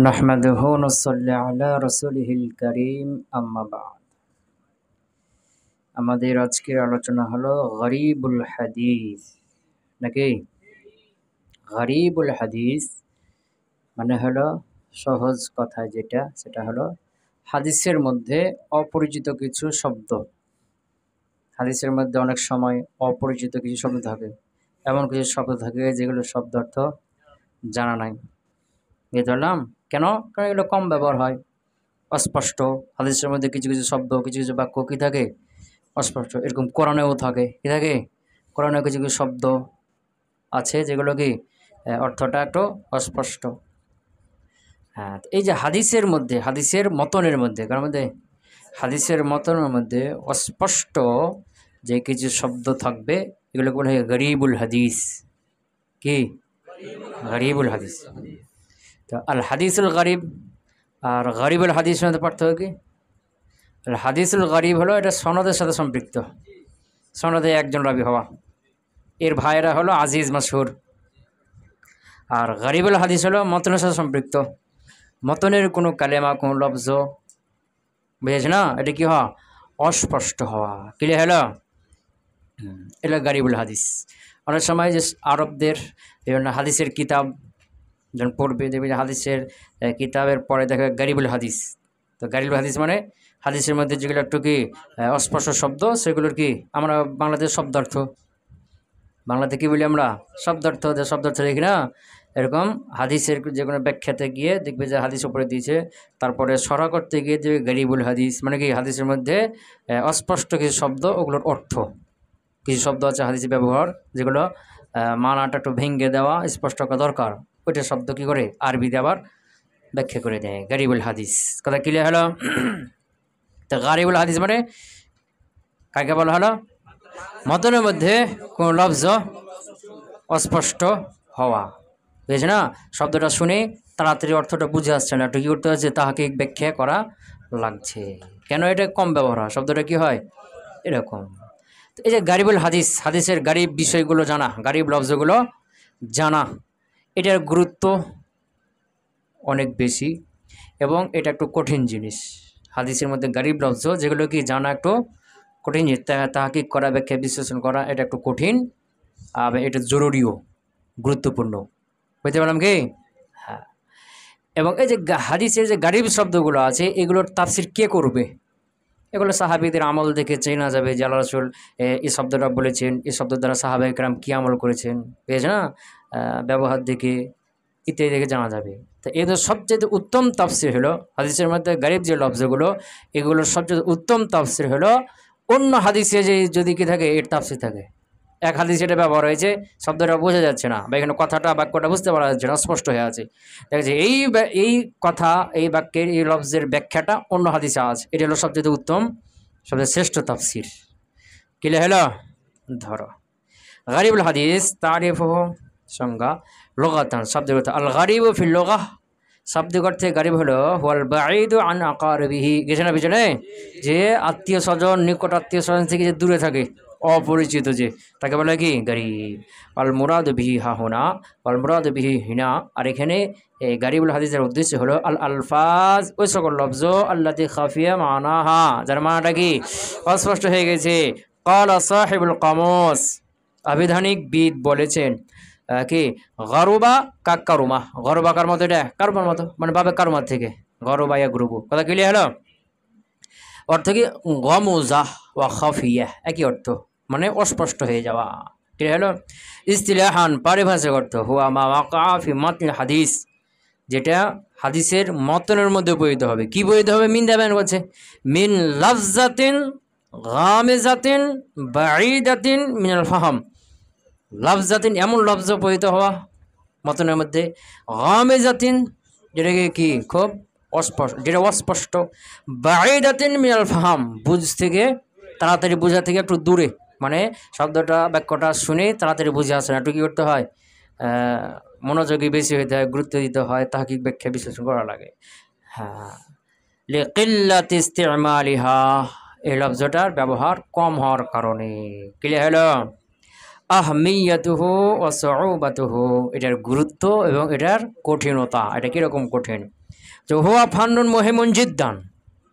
নাহমাদুহু ওয়া নুসাল্লি আলা রাসূলিহিল কারীম আম্মা বা'দ। আমাদের আজকের আলোচনা হলো গরীবুল হাদিস। নাকি গরীবুল হাদিস মানে হলো সহজ কথায় সেটা হলো হাদিসের মধ্যে অপরিচিত কিছু শব্দ। হাদিসের মধ্যে অনেক সময় অপরিচিত কিছু শব্দ থাকে, এমন কিছু শব্দ থাকে যেগুলো শব্দ অর্থ জানা নাই। বুঝতে পারলাম কেন? কারণ এগুলো কম ব্যবহার হয়, অস্পষ্ট। হাদিসের মধ্যে কিছু কিছু শব্দ, কিছু কিছু বাক্য কী থাকে? অস্পষ্ট। এরকম কোরআনেও থাকে, কী থাকে? কোরআনেও কিছু কিছু শব্দ আছে যেগুলো কি অর্থটা একটু অস্পষ্ট। হ্যাঁ, এই যে হাদিসের মধ্যে, হাদিসের মতনের মধ্যে, কারণ মধ্যে হাদিসের মতনের মধ্যে অস্পষ্ট যে কিছু শব্দ থাকবে এগুলোকে বলা হয় গরীবুল হাদিস। কি গরীবুল হাদিস? তো আল হাদিসুল গরিব আর গরিবুল হাদিসের মধ্যে পার্থক্য কি? আল হাদিসুল গরিব হলো এটা সনদের সাথে সম্পৃক্ত, সনদে একজন রাবি হওয়া, এর ভাইয়েরা হলো আজিজ মাশহুর। আর গরিবুল হাদিস হলো মতনের সাথে সম্পৃক্ত, মতনের কোনো কালেমা, কোনো লফজ বুঝেছ না, এটা কি হওয়া? অস্পষ্ট হওয়া। ক্লিয়ার হলো? এটা গরিবুল হাদিস। অনেক সময় যে আরবদের বিভিন্ন হাদিসের কিতাব যখন পড়বে, দেখবে যে হাদিসের কিতাবের পরে দেখা গরিবুল হাদিস। তো গরিবুল হাদিস মানে হাদিসের মধ্যে যেগুলো একটু কি অস্পষ্ট শব্দ, সেগুলোর কি আমরা বাংলাদেশ শব্দার্থ, বাংলাতে কী বলি আমরা? শব্দার্থ। শব্দার্থ দেখি না, এরকম হাদিসের যে কোনো ব্যাখ্যাতে গিয়ে দেখবে যে হাদিস উপরে দিয়েছে, তারপরে সরা করতে গিয়ে যে গরিবুল হাদিস মানে কি হাদিসের মধ্যে অস্পষ্ট কিছু শব্দ, ওগুলোর অর্থ কিছু শব্দ আছে হাদিসে ব্যবহার, যেগুলো মানাটা একটু ভেঙে দেওয়া, স্পষ্ট করা দরকার। ওইটা শব্দ কী করে আরবিতে আবার ব্যাখ্যা করে দেয় গরিবুল হাদিস। কথা ক্লিয়ার হলো? তো গরিবুল হাদিস মানে কাকে বলা হলো? মতনের মধ্যে কোনো লফজ অস্পষ্ট হওয়া। বুঝেছে না? শব্দটা শুনে তাড়াতাড়ি অর্থটা বুঝে আসছে না, একটু কী করতে হচ্ছে? তাহাকে ব্যাখ্যা করা লাগছে। কেন? এটা কম ব্যবহার হয়, শব্দটা কি হয় এরকম। তো এই যে গরিবুল হাদিস, হাদিসের গরিব বিষয়গুলো জানা, গরিব লফজগুলো জানা, এটার গুরুত্ব অনেক বেশি এবং এটা একটু কঠিন জিনিস। হাদিসের মধ্যে গরিব লফজ যেগুলো কি জানা একটু কঠিন জিনিস, তাহকিক করা, ব্যাখ্যা বিশ্লেষণ করা, এটা একটু কঠিন, আর এটা জরুরিও, গুরুত্বপূর্ণ। বুঝতে পারলাম কি? হ্যাঁ। এবং এই যে হাদিসের যে গরিব শব্দগুলো আছে, এগুলোর তাফসির কে করবে? এগুলো সাহাবীদের আমল দেখে চেনা যাবে যে আল্লাহ রাসূল এই শব্দটা বলেছেন, এই শব্দ দ্বারা সাহাবায়ে কেরাম কী আমল করেছেন, বুঝেছে না? ব্যবহার দেখে, ইত্যাদি দেখে জানা যাবে। তো এদের সবচেয়ে উত্তম তাফসির হলো হাদিসের মধ্যে গরিব যে লফজগুলো, এগুলোর সবচেয়ে উত্তম তাফসির হলো অন্য হাদিসে যে যদি কি থাকে এর তাফসির থাকে। এক হাদিসে এটা ব্যবহার হয়েছে, শব্দটা বোঝা যাচ্ছে না, বা এখানে কথাটা বাক্যটা বুঝতে পারা যাচ্ছে না, স্পষ্ট হয়ে আছে, দেখছে এই কথা, এই বাক্যের এই লফজের ব্যাখ্যাটা অন্য হাদিসে আছে, এটা হলো সবচেয়ে উত্তম, সবচেয়ে শ্রেষ্ঠ তাফসির। ক্লিয়ার হলো? ধরো গরিবুল হাদিস তারিফুহু, সংজ্ঞা লুগাতান, শব্দের অর্থ আল গরিবু ফিল লুগাহ, শাব্দিক অর্থে গরিব হলো ওয়াল বাঈদু আন আকারিবিহি, গেছে না পিছনে? যে আত্মীয় স্বজন, নিকট আত্মীয় স্বজন থেকে যে দূরে থাকে, অপরিচিত যে, তাকে বলে কি গরিব। আল মুরাদ বিহি হাহুনা আল মুরাদ বিহি হিনা। আর এখানে এই গরিবুল হাদিসের উদ্দেশ্য হলো আল আলফাজ, ওই সকল লফজ আল্লাতি খাফিয়া মানাহা, যার মানাটা কি অস্পষ্ট হয়ে গেছে। ক্বালা সাহিবুল কামুস, আবিধানিকবিদ বলেছেন কি গরুবা কারুমা, গরুবা কার মতো, এটা কারুমার মতো, মানে বাবে কারুমার থেকে, গরুবা ইয়া গ্রুবু। কথা ক্লিয়ার হলো? অর্থ কি গমুজাহ ওয়া খাফিয়া, একই অর্থ, মানে অস্পষ্ট হয়ে যাওয়া। ক্লিয়ার হলো? ইস্তিলাহান, পারিভাষিক অর্থ হুয়া মা ওয়াকা ফি মাতনিল হাদিস, যেটা হাদিসের মতনের মধ্যে বৈধ হবে। কি বৈধ হবে? মিন দেবেন বলছে, মিন লাফজাতিন গামিজাতিন বাঈদাতিন মিনাল ফাহাম। লাফজাতিন এমন লফজ পরিহিত হওয়া মতনের মধ্যে, গামেজাতিন যেটাকে কি খুব অস্পষ্ট, যেটা অস্পষ্ট, বাঈদাতিন মিনাল ফাহাম বুঝ থেকে, তাড়াতাড়ি বোঝা থেকে একটু দূরে, মানে শব্দটা বাক্যটা শুনে তাড়াতাড়ি বুঝে আসে না, একটু কী করতে হয়? মনোযোগী বেশি হইতে হয়, গুরুত্ব দিতে হয়, তাহকিক ব্যাখ্যা বিশ্লেষণ করা লাগে। হ্যাঁ, লিকিল্লাতি ইস্তিমালিহা, এই লফজটার ব্যবহার কম হওয়ার কারণে। ক্লিয়ার হলো? আহমিয়াতুহু ওয়া সুউবাতুহু, এটার গুরুত্ব এবং এটার কঠিনতা, এটা কীরকম কঠিন। যে হুয়া ফান্নুন মুহিমুন জিদ্দান,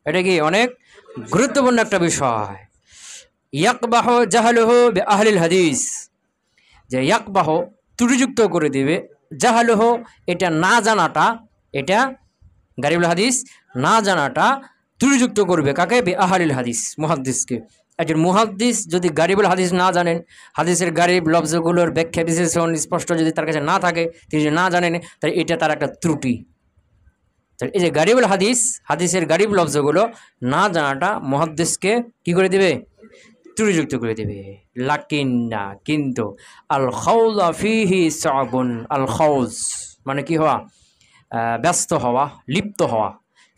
এটা কি অনেক গুরুত্বপূর্ণ একটা বিষয়। ইয়াকবাহ জাহালুহু বিআহলিল হাদিস, যে ইয়াকবাহ ত্রুটিযুক্ত করে দিবে, জাহালুহু এটা না জানাটা, এটা গারিবুল হাদিস না জানাটা ত্রুটিযুক্ত করবে কাকে? বিআহলিল হাদিস, মুহাদ্দিসকে। একজন মুহাদ্দিস যদি গারিবুল হাদিস না জানেন, হাদিসের গারিব লফজগুলোর ব্যাখ্যা বিশ্লেষণ স্পষ্ট যদি তার কাছে না থাকে, তিনি যদি না জানেন, তাহলে এটা তার একটা ত্রুটি। তাহলে এই যে গারিবুল হাদিস, হাদিসের গারিব লফজগুলো না জানাটা মুহাদ্দিসকে কি করে দেবে? ত্রুটিযুক্ত করে দেবে। লাকিন না, কিন্তু আল খাউজ ফিহি সাবুন, আল খাউজ মানে কি হওয়া? ব্যস্ত হওয়া, লিপ্ত হওয়া।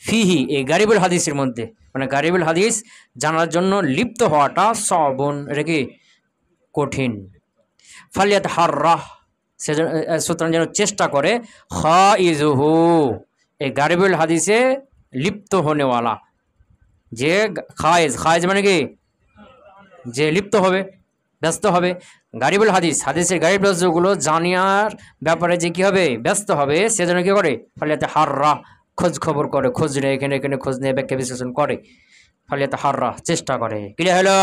ফিহি এই গারিবুল হাদিসের মধ্যে, মানে গারিবুল হাদিস জানার জন্য লিপ্ত হওয়াটা সাবুন, এটা কি কঠিন। ফালিয়াত হাররাহ, সেজন্য সুতরাং যেন চেষ্টা করে, খাইজুহু এই গারিবুল হাদিসে লিপ্ত হনেওয়ালা, যে খায়েজ, খায়েজ মানে কি? যে লিপ্ত হবে, ব্যস্ত হবে। গারিবুল হাদিস, হাদিসের গারিব লফজগুলো জানার ব্যাপারে যে কী হবে? ব্যস্ত হবে। সেজন্য কী করে? ফালিয়াতে হাররা, খোঁজ খবর করে, খোঁজ নেয়, এখানে এখানে খোঁজ নিয়ে ব্যাখ্যা বিশ্লেষণ করে। ফালিয়াতে হাররা, চেষ্টা করে। ক্লিয়ার হলো?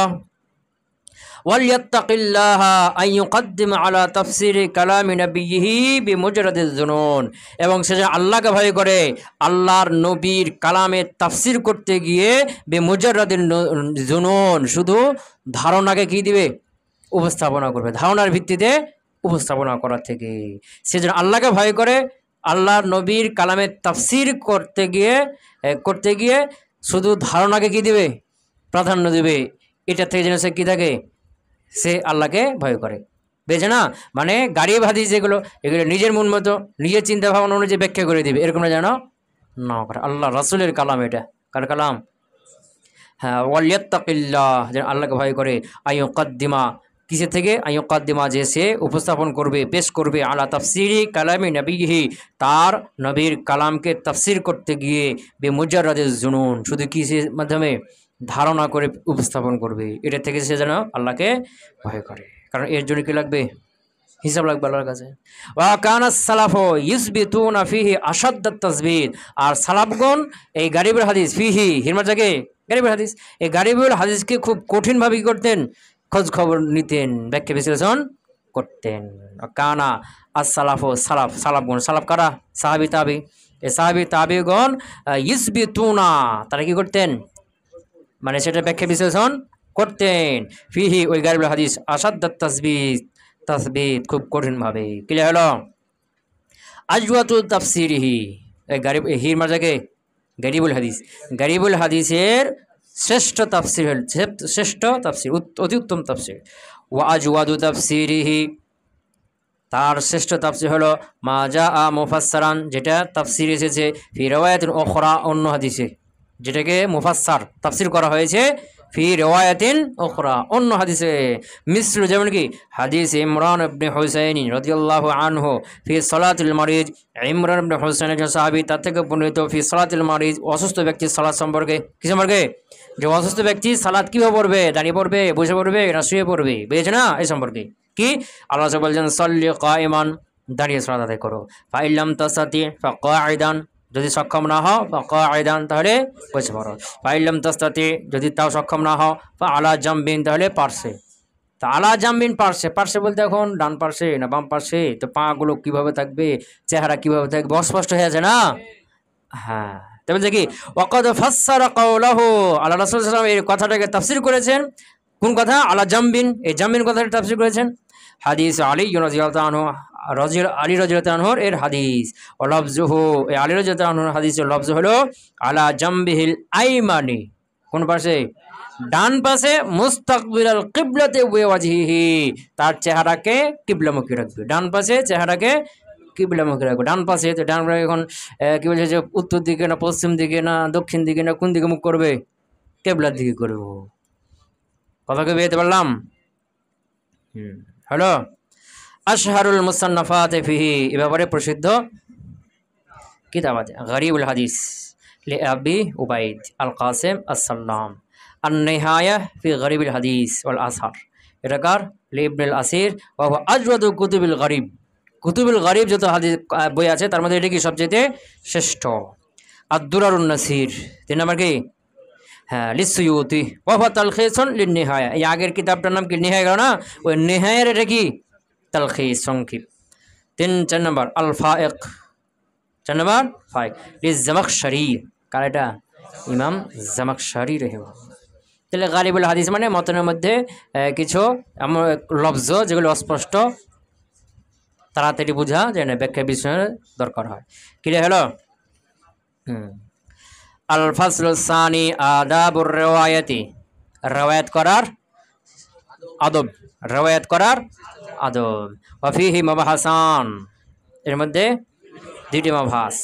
ওয়ালিয়াত্তাকিল্লাহা আন ইউকদ্দিম আলা তাফসিরি কালামি নবিয়িহি বিমুজরাদিজ জুনুন, এবং সে যে আল্লাহকে ভয় করে আল্লাহর নবীর কালামের তাফসির করতে গিয়ে বিমুজরাদিন জুনুন, শুধু ধারণাকে কি দিবে? উপস্থাপনা করবে, ধারণার ভিত্তিতে উপস্থাপনা করার থেকে। সে যেন আল্লাহকে ভয় করে আল্লাহর নবীর কালামের তাফসির করতে গিয়ে শুধু ধারণাকে কি দিবে? প্রাধান্য দিবে। এটা থেকে যেন সে কী থাকে? সে আল্লাহকে ভয় করে। বুঝে না? মানে গারিব হাদিস যেগুলো, এগুলো নিজের মন মতো, নিজের চিন্তা ভাবনা অনুযায়ী ব্যাখ্যা করে দিবে, এরকম যেন না করে। আল্লাহ রাসূলের কালাম, এটা কার কালাম? হ্যাঁ, ওয়ালিয়াত্তাকিল্লাহ, যেন আল্লাহকে ভয় করে। আইয়ুকাদ্দিমা, কিসের থেকে? আইয়ুকাদ্দিমা, যে সে উপস্থাপন করবে, পেশ করবে, আলা তাফসিরি কালামি নবিয়িহি, তার নবীর কালামকে তাফসির করতে গিয়ে বিমুজাররাদিজ জুনুন, শুধু কিসের মাধ্যমে? ধারণা করে উপস্থাপন করবে। এটা থেকে সে যেন আল্লাহকে ভয় করে, কারণ এর জন্য কি লাগবে? হিসাব লাগবে আল্লাহর কাছে। ওয়া কানা সালাফু ইউসবিতুনা ফিহি আশাদ্দাত তাসবিত, আর সালাফগণ এই গারিবুল হাদিস, ফিহি হিরমার জায়গায় গারিবুল হাদিস, এই গারিবুল হাদিসকে খুব কঠিনভাবে কি করতেন? খোঁজ খবর নিতেন, ব্যাখ্যা বিশ্লেষণ করতেন। কানা আস সালাফু, সালাফ, সালাফগণ, সালাফ কারা? সাহাবী তাবি। এই সাহাবী তাবিগণ ইউসবিতুনা, তারা কি করতেন? মানে সেটা ব্যাখ্যা বিশ্লেষণ করতেন। ফিহি ওই গারিবুল হাদিস আশাদ্দাত তাসবিত, তাসবিত খুব কঠিনভাবে। ক্লিয়ার হলো? আজওয়াতু তাফসিরিহি, এই গারিব হির মাজাকে গারিবুল হাদিস, গারিবুল হাদিসের শ্রেষ্ঠ তাফসির হল, শ্রেষ্ঠ তাফসির, অতি উত্তম তাফসির। ওয়া আজওয়াদু তাফসিরিহি, তার শ্রেষ্ঠ তাফসির হলো মা জাআ মুফাসসারান, যেটা তাফসির এসেছে ফি riwayatin উখরা, অন্য হাদিসে, যেটাকে মুফাসসার তাফসির করা হয়েছে ফি riwayatin উখরা, অন্য হাদিসে। মিসলু, যেমন কি হাদিস ইমরান ইবনে হুসাইন রাদিয়াল্লাহু আনহু ফি সালাতুল মারিজ, ইমরান ইবনে হুসাইন একজন সাহাবী, তার থেকে বর্ণিত ফি সালাতুল মারিজ, অসুস্থ ব্যক্তির সালাত সম্পর্কে। কি সম্পর্কে? যে অসুস্থ ব্যক্তি সালাত কীভাবে পড়বে? দাঁড়িয়ে পড়বে, বসে পড়বে, না শুয়ে পড়বে? বুঝেছে না? এই সম্পর্কে কি আল্লাহ বলছেন, সাল্লি কাইমান, দাঁড়িয়ে সালাত আদায় করো। ফাইল্লাম তাস্তাতি ফাকাইদান, যদি সক্ষম না হও ফাকাইদান, তাহলে বসে পড়ো। ফাইল্লাম তাস্তাতি, যদি তাও সক্ষম না হও আলা জাম্বিন, তাহলে পার্শ্বে। তা আলা জাম্বিন পার্শ্বে, পার্শ্বে বলতে এখন ডান পার্শ্বে না বাম পার্শ্বে? তো পাগুলো কীভাবে থাকবে, চেহারা কীভাবে থাকবে, অস্পষ্ট হয়ে আছে না? হ্যাঁ, তবে দেখি ওয়াকাদ ফাসসারা কাওলাহু, আল্লাহ রাসূল সাল্লাল্লাহু আলাইহি ওয়াসাল্লাম এই কথাটাকে তাফসীর করেছেন। কোন কথা? আলা জাম্বিন, এই জাম্বিন কথাটা তাফসীর করেছেন হাদিস আলী রাদিয়াল্লাহু আনহু, আলী রাদিয়াল্লাহু আনহুর এর হাদিস। ও লফজুহু, এই আলী রাদিয়াল্লাহু আনহুর হাদিসের লফজ হলো আলা জাম্বিহিল আইমানি, কোন পাশে? ডান পাশে, মুস্তাকবিলাল কিবলাতে ওয়াজহিহি, তার চেহারাকে কিবলামুখী রাখবে। ডান পাশে চেহারাকে কিবলামুখী রাখবে। ডান পাশে, তো ডান পাশে এখন কি বলছে যে উত্তর দিকে না পশ্চিম দিকে না দক্ষিণ দিকে না কোন দিকে মুখ করবে? কিবলার দিকে করব। কথাকে বেরোতে পারলাম? হলো। আশহারুল মুসান্নাফাত ফিহি, এ ব্যাপারে প্রসিদ্ধ কিতাব আছে গরিবুল হাদিস লি আবি উবাইদ আল কাসিম আস-সাল্লাম, আন-নিহায়া ফি গরিবুল হাদিস ওয়াল আসহার, এটা কার? লি ইবনুল আসির। ওয়া হুয়া আজওয়াদু কুতুবিল গরিব, কুতুবুল গরিব যত হাদিস বই আছে তার মধ্যে এটা কি সবচেয়ে শ্রেষ্ঠ। আদ-দুরারুন নাসির। 3 নম্বর কি? হ্যাঁ, লিসসুয়ুতি ওয়া হুয়া তালখিসুন লিন-নিহায়া। এই আগের কিতাবটার নাম কি? নিহায়া গেল না? ওই নিহায়ার এটা কি? তালখিস, সংক্ষিপ্ত। 4 নম্বর আল-ফায়েক। 4 নম্বর ফায়েক লিজ-জামাখশারি। কার এটা? ইমাম জামাখশারি রাহিমাহুল্লাহ। তাহলে গারিবুল হাদিস মানে মতনের মধ্যে কিছু এমন লফজ যেগুলো অস্পষ্ট, তাড়াতাড়ি বোঝা যায় না, ব্যাখ্যা বিষয়ের দরকার হয়। ক্লিয়ার হলো? আল ফাসলুস সানি আদাবুর রিওয়ায়াতি। রিওয়ায়াত করার আদব। রিওয়ায়াত করার আদব। ওয়া ফিহি মাবহাসান। এর মধ্যে 2টি মাবহাস।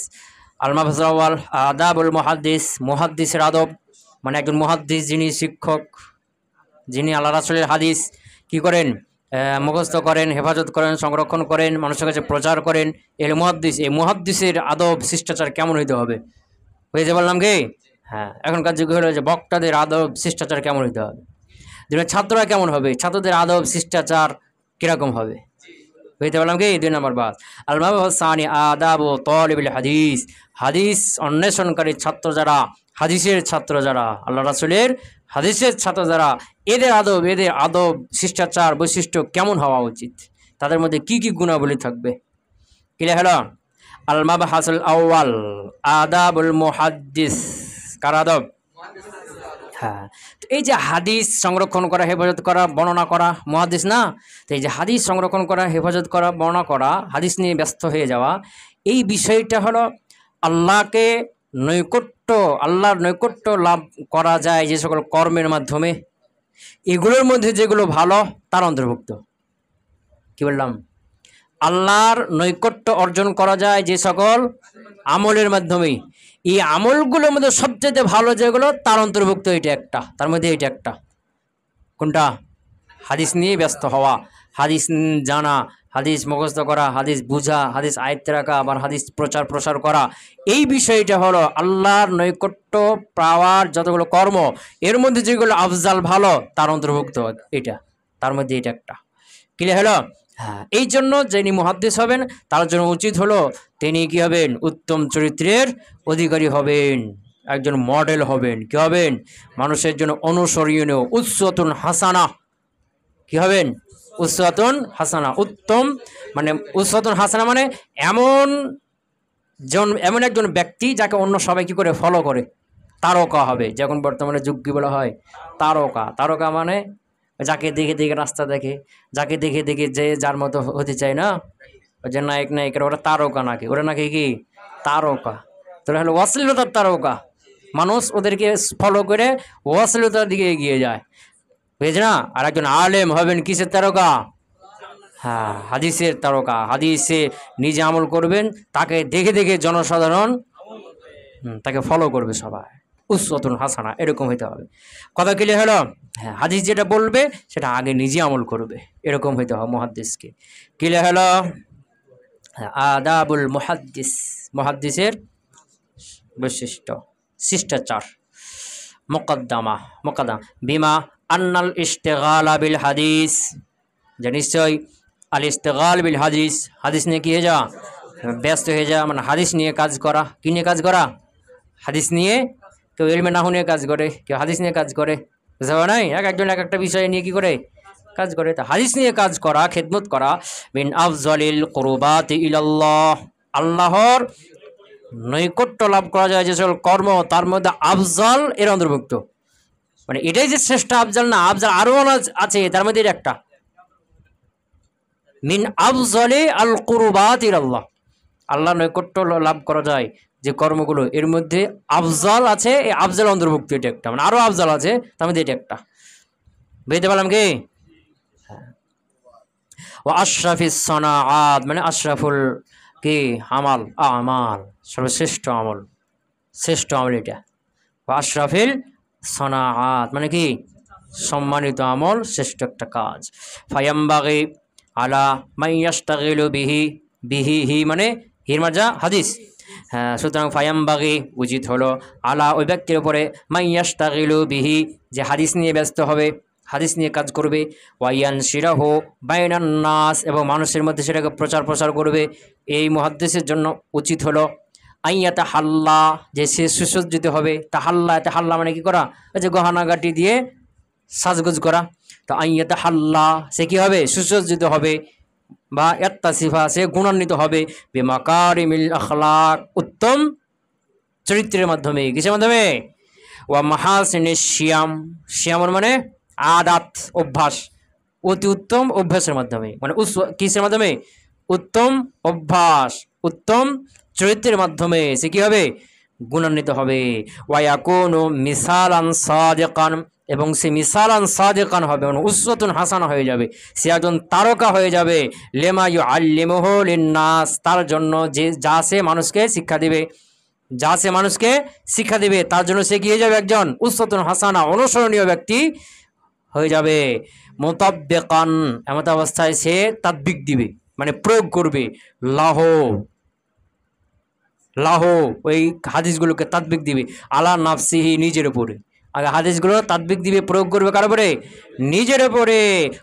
আল মাবহাস আউয়াল আদাবুল মুহাদ্দিস। মুহাদ্দিসের আদব মানে একজন মুহাদ্দিস যিনি শিক্ষক, যিনি আল্লাহ রাসূলের হাদিস কি করেন? মুখস্থ করেন, হেফাজত করেন, সংরক্ষণ করেন, মানুষের কাছে প্রচার করেন। এর মুহাদ্দিস, এই মুহাদ্দিসের আদব শিষ্টাচার কেমন হইতে হবে? হয়েছে বললাম কি? হ্যাঁ, এখনকার যুগে হলো যে বক্তাদের আদব শিষ্টাচার কেমন হইতে হবে, ছাত্ররা কেমন হবে, ছাত্রদের আদব শিষ্টাচার কিরকম হবে? বুঝতে পারলাম কি? 2 নম্বর বাদ। আল মাবহাস সানি আদাবু তালিবুল হাদিস। হাদিস অন্বেষণকারী ছাত্র যারা, হাদিসের ছাত্র যারা, আল্লাহ রাসূলের হাদিসের ছাত্র যারা, এদের আদব শিষ্টাচার বৈশিষ্ট্য কেমন হওয়া উচিত, তাদের মধ্যে কি কি গুণাবলী থাকবে? ক্লিয়ার হলো? আল মাবহাসুল আউয়াল আদাবুল মুহাদ্দিস। কার আদব? হ্যাঁ, এই যে হাদিস সংরক্ষণ করা, হেফাজত করা, বর্ণনা করা, মুহাদ্দিস না? তো এই যে হাদিস সংরক্ষণ করা, হেফাজত করা, বর্ণনা করা, হাদিস নিয়ে ব্যস্ত হয়ে যাওয়া, এই বিষয়টা হলো আল্লাহর নৈকট্য লাভ করা যায় যে সকল কর্মের মাধ্যমে, এগুলোর মধ্যে যেগুলো ভালো তার অন্তর্ভুক্ত। কি বললাম? আল্লাহর নৈকট্য অর্জন করা যায় যে সকল আমলের মাধ্যমে, এই আমলগুলোর মধ্যে সবচেয়ে ভালো যেগুলো তার অন্তর্ভুক্ত এটা একটা, তার মধ্যে এটা একটা। কোনটা? হাদিস নিয়ে ব্যস্ত হওয়া, হাদিস জানা, হাদিস মুখস্থ করা, হাদিস বুঝা, হাদিস আয়ত্তে রাখা, আবার হাদিস প্রসার করা। এই বিষয়টা হলো আল্লাহর নৈকট্য পাওয়ার যতগুলো কর্ম, এর মধ্যে যেগুলো আফজাল ভালো তার অন্তর্ভুক্ত এটা, তার মধ্যে এটা একটা। ক্লিয়ার হলো? হ্যাঁ, এই জন্য যিনি মুহাদ্দিস হবেন তার জন্য উচিত হলো তিনি কি হবেন? উত্তম চরিত্রের অধিকারী হবেন, একজন মডেল হবেন। কি হবেন? মানুষের জন্য অনুসরণীয়, উসওয়াতুন হাসানা। কি হবেন? উসওয়াতুন হাসানা, উত্তম মানে উসওয়াতুন হাসানা মানে এমন একজন ব্যক্তি যাকে অন্য সবাই কি করে? ফলো করে। তারকা হবে, যখন বর্তমানে যুগ কি বলা হয়? তারকা মানে যাকে দেখে দেখে রাস্তা দেখে, যাকে দেখে দেখে যে যার মতো হতে চায় না, ওই যে নায়ক নায়িকারা, ওরা তারকা নাকি, ওরা নাকি কি? তারকা। তোরা হলো অশ্লীলতার তারকা। মানুষ ওদেরকে ফলো করে অশ্লীলতার দিকে এগিয়ে যায়, বুঝেছ না? আর একজন আলেম হবেন কিসের তারকা? হ্যাঁ, হাদিসের তারকা। হাদিসে নিজে আমল করবেন, তাকে দেখে দেখে জনসাধারণ তাকে ফলো করবে সবাই। উসওয়াতুন হাসানা এরকম হইতে হবে। কথা ক্লিয়ার হলো? হ্যাঁ, হাদিস যেটা বলবে সেটা আগে নিজে আমল করবে, এরকম হইতে হবে মুহাদ্দিসকে। ক্লিয়ার হলো? হ্যাঁ, আদাবুল মুহাদ্দিস, মুহাদ্দিসের বৈশিষ্ট্য শিষ্টাচার। মুকদ্দমা বিমা আন্নাল ইশতিগাল বিল হাদিস, যে নিশ্চয় আল ইশতিগাল বিল হাদিস, হাদিস নিয়ে কি হয়ে যাওয়া? ব্যস্ত হয়ে যাওয়া, মানে হাদিস নিয়ে কাজ করা। কি নিয়ে কাজ করা? হাদিস নিয়ে। কেউ ইলমে নাহু নিয়ে কাজ করে, কেউ হাদিস নিয়ে কাজ করে, বুঝতে পারো নাই? একজন এক একটা বিষয় নিয়ে কি করে? কাজ করে। তা হাদিস নিয়ে কাজ করা, খেদমত করা, মিন আফজালিল কুরবাতি ইলাল্লাহ, আল্লাহর নৈকট্য লাভ করা যায় যে সকল কর্ম, তার মধ্যে আফজাল এর অন্তর্ভুক্ত। মানে এটাই যে শ্রেষ্ঠ আফজাল না, আফজাল আরো আছে, তার মধ্যে এটা একটা। মিন আফজালি আল কুরবাত ইলাল্লাহ, আল্লাহ নৈকট্য লাভ করা যায় যে কর্মগুলো, এর মধ্যে আফজাল আছে, এই আফজাল অন্তর্ভুক্ত এটা একটা, মানে আরো আফজাল আছে, তার মধ্যে এটা একটা। বুঝতে পারলাম কি? ও আশরাফিস সানাআত মানে আশরাফুল কি আমাল, আমাল সর্বশ্রেষ্ঠ আমল, শ্রেষ্ঠ আমল এটা। ও আশরাফিল সানাআত মানে কি? সম্মানিত আমল, শ্রেষ্ঠ একটা কাজ। ফায়ামবাগি আলা মাইয়াশতাগিলু বিহি হি মানে হির মাজা হাদিস। হ্যাঁ, সুতরাং ফায়ামবাগি উচিত হলো আলা ওই ব্যক্তির উপরে, মাইয়াশতাগিলু বিহি যে হাদিস নিয়ে ব্যস্ত হবে, হাদিস নিয়ে কাজ করবে, ওয়াইয়ান শিরাহু বাইনান নাস এবং মানুষের মধ্যে সেটাকে প্রচার করবে। এই মুহাদ্দিসের জন্য উচিত হলো আইয়াতা হাল্লা, যে সে সুসজ্জিত হবে। তাহাল্লা, তাহাল্লা মানে কি করা, ওই যে গহনাগাটি দিয়ে সাজগোজ করা। তো আইয়াতা হাল্লা, সে কি হবে, সুসজ্জিত হবে। বা ইয়াত্তাসিফা, সে গুণান্বিত হবে। বিমাকারিমিল আখলাক, উত্তম চরিত্রের মাধ্যমে। কিসের মাধ্যমে? ওয়া মাহাসিনিস শিয়াম, শিয়ামর মানে আদাত, অভ্যাস, অতি উত্তম অভ্যাসের মাধ্যমে, মানে কিসের মাধ্যমে? উত্তম অভ্যাস, উত্তম চরিত্রের মাধ্যমে সে কি হবে, গুণান্বিত হবে। ওয়ায়াকুনু মিসালান সাদিকান, এবং সে মিসালান সাদিকান হবে, মানে উসওয়াতুন হাসানা হয়ে যাবে, সে একজন তারকা হয়ে যাবে। লিমা ইউআল্লিমুহু লিন্নাস, তার জন্য যে যা সে মানুষকে শিক্ষা দিবে, যা সে মানুষকে শিক্ষা দিবে তার জন্য সে কি হয়ে যাবে, একজন উসওয়াতুন হাসানা, অনুসরণীয় ব্যক্তি হয়ে যাবে। মুতাব্বিকান, এমত অবস্থায় সে তাদবিক দিবে, মানে প্রয়োগ করবে। লাহ, লাহ, ওই হাদিসগুলোকে তাদবিক দিবে। আলা নাফসিহি, নিজের উপরে। আগে হাদিসগুলো তাদবিক দিবে, প্রয়োগ করবে কার উপরে? নিজের উপরে।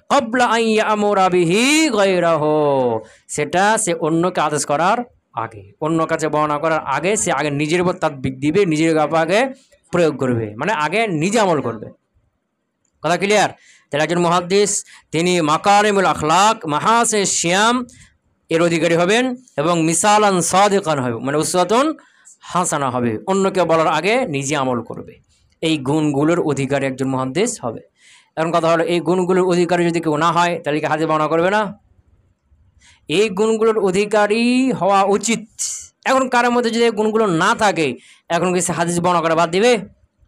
ক্বাবলা আন ইয়ামুরা বিহি গায়রাহু, সেটা সে অন্যকে আদেশ করার আগে, অন্য কাছে বর্ণনা করার আগে সে আগে নিজের উপর তাদবিক দিবে, নিজের আগে প্রয়োগ করবে, মানে আগে নিজে আমল করবে। কথা ক্লিয়ার? তাহলে একজন মুহাদ্দিস তিনি মাকারিমুল আখলাক, মাহাসে শিয়াম এর অধিকারী হবেন, এবং মিসালান সাদিকান হবে, মানে উসওয়াতুন হাসানা হবে, অন্যকে বলার আগে নিজে আমল করবে। এই গুণগুলোর অধিকারী একজন মুহাদ্দিস হবে। এখন কথা হলো, এই গুণগুলোর অধিকারী যদি কেউ না হয় তাহলে কি হাদিস বর্ণনা করবে না? এই গুণগুলোর অধিকারী হওয়া উচিত। এখন কারোর মধ্যে যদি এই গুণগুলো না থাকে, এখন কি সে হাদিস বর্ণনা করা বাদ দিবে?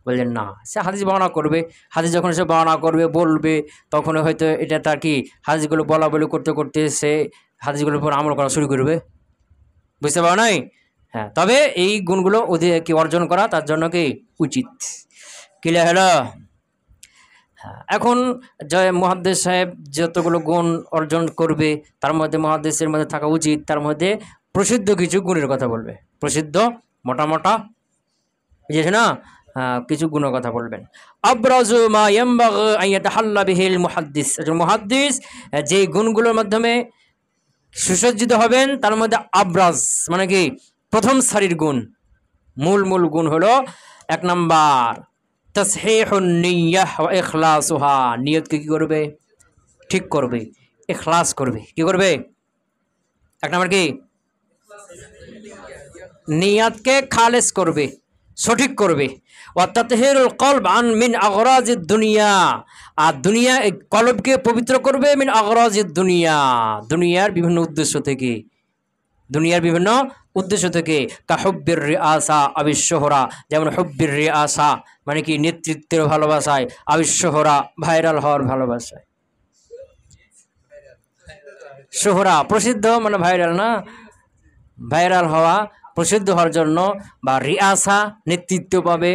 বললেন না, সে হাদিস বর্ণনা করবে। হাদিস যখন সে বর্ণনা করবে, বলবে, তখন হয়তো এটা তার কি, হাদিসগুলো বলা বলি করতে করতে সে হাদিসগুলোর উপর আমল করা শুরু করবে। বুঝতে পারো নাই? হ্যাঁ, তবে এই গুণগুলো কি অর্জন করা তার জন্য কি উচিত। ক্লিয়ার হলো? হ্যাঁ, এখন জয় মুহাদ্দিস সাহেব যতগুলো গুণ অর্জন করবে, তার মধ্যে মুহাদ্দিসের মধ্যে থাকা উচিত, তার মধ্যে প্রসিদ্ধ কিছু গুণের কথা বলবে। প্রসিদ্ধ মোটা মোটা বুঝেছ না? কিছু গুণের কথা বলবেন। আবরাজু মা ইয়ানবাগি আন ইয়াতাহাল্লা বিহিল মুহাদ্দিস, একজন মুহাদ্দিস যে গুণগুলোর মাধ্যমে সুসজ্জিত হবেন তার মধ্যে আবরাজ মানে কি, প্রথম সারির গুণ, মূল মূল গুণ হলো, এক নাম্বার তাসহিহুন নিয়্যাহ ওয়া ইখলাসুহা, নিয়তকে কি করবে, ঠিক করবে, ইখলাস করবে। কি করবে? এক নাম্বার কি, নিয়তকে খালেস করবে, সঠিক করবে। ওয়া তাতহিরুল কলব আন মিন আগরাজিদ দুনিয়া, আর দুনিয়া, কলবকে পবিত্র করবে, মিন আগরাজিদ দুনিয়া, দুনিয়ার বিভিন্ন উদ্দেশ্য থেকে, দুনিয়ার বিভিন্ন উদ্দেশ্য থেকে। কা হুব্বির রিআসা আবিশ শোহরা, যেমন হুব্বির রিআসা মানে কি, নেতৃত্বের ভালোবাসায়, আবিশ শোহরা ভাইরাল হওয়ার ভালোবাসায়। শোহরা প্রসিদ্ধ মানে ভাইরাল না, ভাইরাল হওয়া, প্রসিদ্ধ হওয়ার জন্য, বা রিআসা নেতৃত্ব পাবে।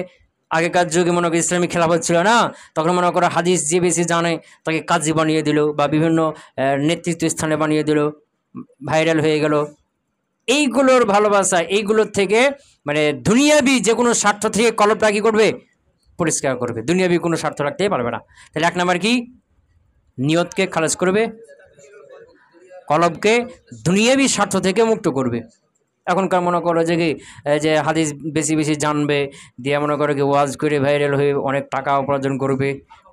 আগেকার যুগে মনে করো ইসলামী খেলাফত ছিল না, তখন মনে করো হাদিস যে বেশি জানে তাকে কাজী বানিয়ে দিল, বা বিভিন্ন নেতৃত্ব স্থানে বানিয়ে দিল, ভাইরাল হয়ে গেল। এইগুলোর ভালোবাসা, এইগুলোর থেকে মানে দুনিয়াবি যে কোনো স্বার্থ থেকে কলবটা কি করবে, পরিষ্কার করবে, দুনিয়াবি কোনো স্বার্থ রাখতে পারবে না। তাহলে এক নাম্বার কি, নিয়তকে খালাস করবে, কলবকে দুনিয়াবি স্বার্থ থেকে মুক্ত করবে। এখনকার মনে করো যে কি, যে হাদিস বেশি বেশি জানবে, দিয়ে মনে করো কি ওয়াজ করে ভাইরাল হয়ে অনেক টাকা উপার্জন করবে,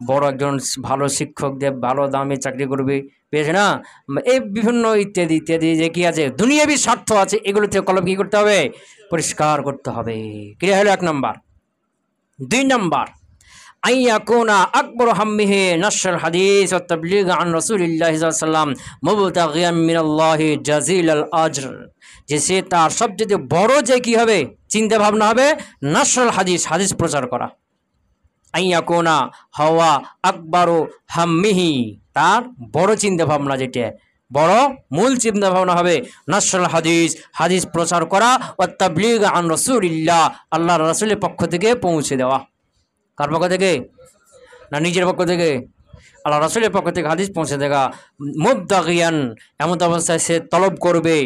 বড় একজন ভালো শিক্ষক দিয়ে ভালো দামে চাকরি করবে, পেয়েছে না, এই বিভিন্ন ইত্যাদি ইত্যাদি যে কি আছে, দুনিয়াবি স্বার্থ আছে, এগুলো থেকে কলব কী করতে হবে, পরিষ্কার করতে হবে। ক্লিয়ার হলো এক নাম্বার। দুই নাম্বার, আইয়াকুনা আকবর হাম্মিহি নাশরুল হাদিস ওয়া তাবলীগ আন রাসূলিল্লাহি সাল্লাল্লাহু আলাইহি ওয়াসাল্লাম মুবতাগিয়ান মিনাল্লাহি জাযীলাল আজর, যে সে তার সবচেয়ে বড় যে কি হবে, চিন্তা ভাবনা হবে, নাশরুল হাদিস, হাদিস প্রচার করা। আইয়াকুনা হাওয়া আকবরু হাম্মিহি, তার বড় চিন্তা ভাবনা, যেটা বড় মূল চিন্তা ভাবনা হবে, নাশরুল হাদিস, হাদিস প্রচার করা, ওয়া তাবলীগ আন রাসূলিল্লাহ, আল্লাহর রাসূলের পক্ষ থেকে পৌঁছে দেওয়া। কার পক্ষ থেকে? না নিজের পক্ষ থেকে, আল্লাহ রাসূলের পক্ষ থেকে হাদিস পৌঁছে দেওয়া। মুবতাগিয়ান, এমন অবস্থায় সে তলব করবে,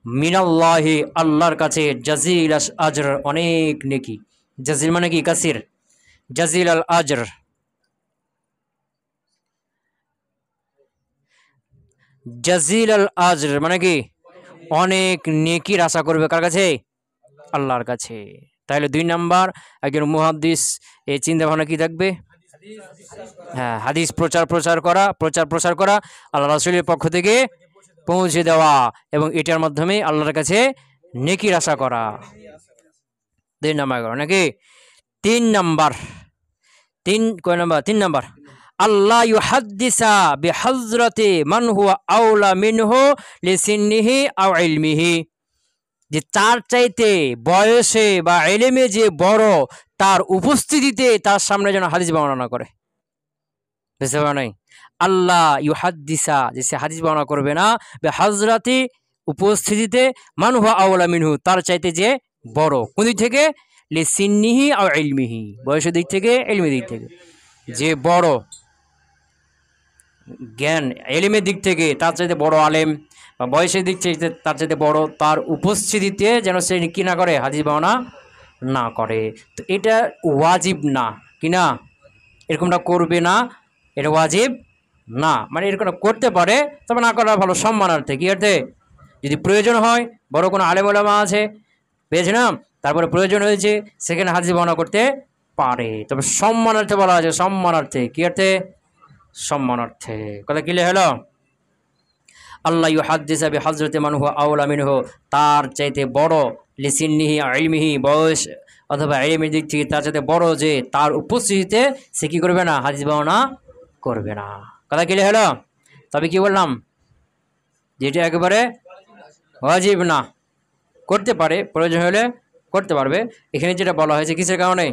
মিনাল্লাহি, আল্লাহর কাছে, জাজিল আজর, অনেক নেকি। জাজিল মানে কি, কাসির, জাজিল আল আজর, জাজিল আল আজর মানে কি, অনেক নেকির আশা করবে, কার কাছে? আল্লাহর কাছে। তাহলে 2 নাম্বার একজন মুহাদ্দিস এই চিন্তা ভাবনা কি থাকবে? হ্যাঁ, হাদিস প্রচার করা, আল্লাহ রাসূলের পক্ষ থেকে পৌঁছে দেওয়া এবং এটার মাধ্যমে আল্লাহর কাছে নেকির আশা করা। 2 নাম্বার করো নাকি? 3 নাম্বার, 3 নাম্বার আল্লাহ ইউহাদ্দিসা বিহযরতি মান হুয়া আওলা মিনহু লিসিন্নিহি আও ইলমিহি, যে তার চাইতে বয়সে বা ইলমে যে বড় তার উপস্থিতিতে তার সামনে যেন হাদিস বর্ণনা করে। বুঝতে পারো নাই? আল্লাহ ইউহাদ্দিসা, যে সে হাদিস বর্ণনা করবে না, বিহযরতি উপস্থিতিতে মান হুয়া আওলা মিনহু, তার চাইতে যে বড়, কোন দিক থেকে? লিসিন্নিহি আও ইলমিহি, বয়সের দিক থেকে, ইলমের দিক থেকে, যে বড় জ্ঞান এলিমের দিক থেকে তার চাইতে বড় আলেম, বা বয়সের দিক থেকে তার চাইতে বড়, তার উপস্থিতিতে যেন সে কি না করে? হাদিস বর্ণনা না করে। তো এটা ওয়াজিব না, কি না? এরকমটা করবে না, এটা ওয়াজিব না। মানে এরকম করতে পারে, তবে না করা ভালো, সম্মানার্থে। কি অর্থে? যদি প্রয়োজন হয়, বড় কোনো আলেম ওলামা আছে, পেয়েছে না, তারপরে প্রয়োজন হয়েছে, সেখানে হাদিস বর্ণনা করতে পারে, তবে সম্মানার্থে বলা আছে, সম্মানার্থে। কি অর্থে? সম্মানার্থে। কথা ক্লিয়ার হলো? আল্লাহ ইউহাদ্দিসা বিহযরতি মান হুয়া আওলা মিনহু, তার চাইতে বড়, লিসিন্নিহি ইলমিহি, বয়স অথবা ইলমের দিক থেকে তার চাইতে বড়, যে তার উপস্থিতিতে সে কি করবে না? হাদিস বর্ণনা করবে না। কথা ক্লিয়ার হলো? তবে কি বললাম? যেটা একেবারে ওয়াজিব না, করতে পারে, প্রয়োজন হলে করতে পারবে। এখানে যেটা বলা হয়েছে কিসের কারণে?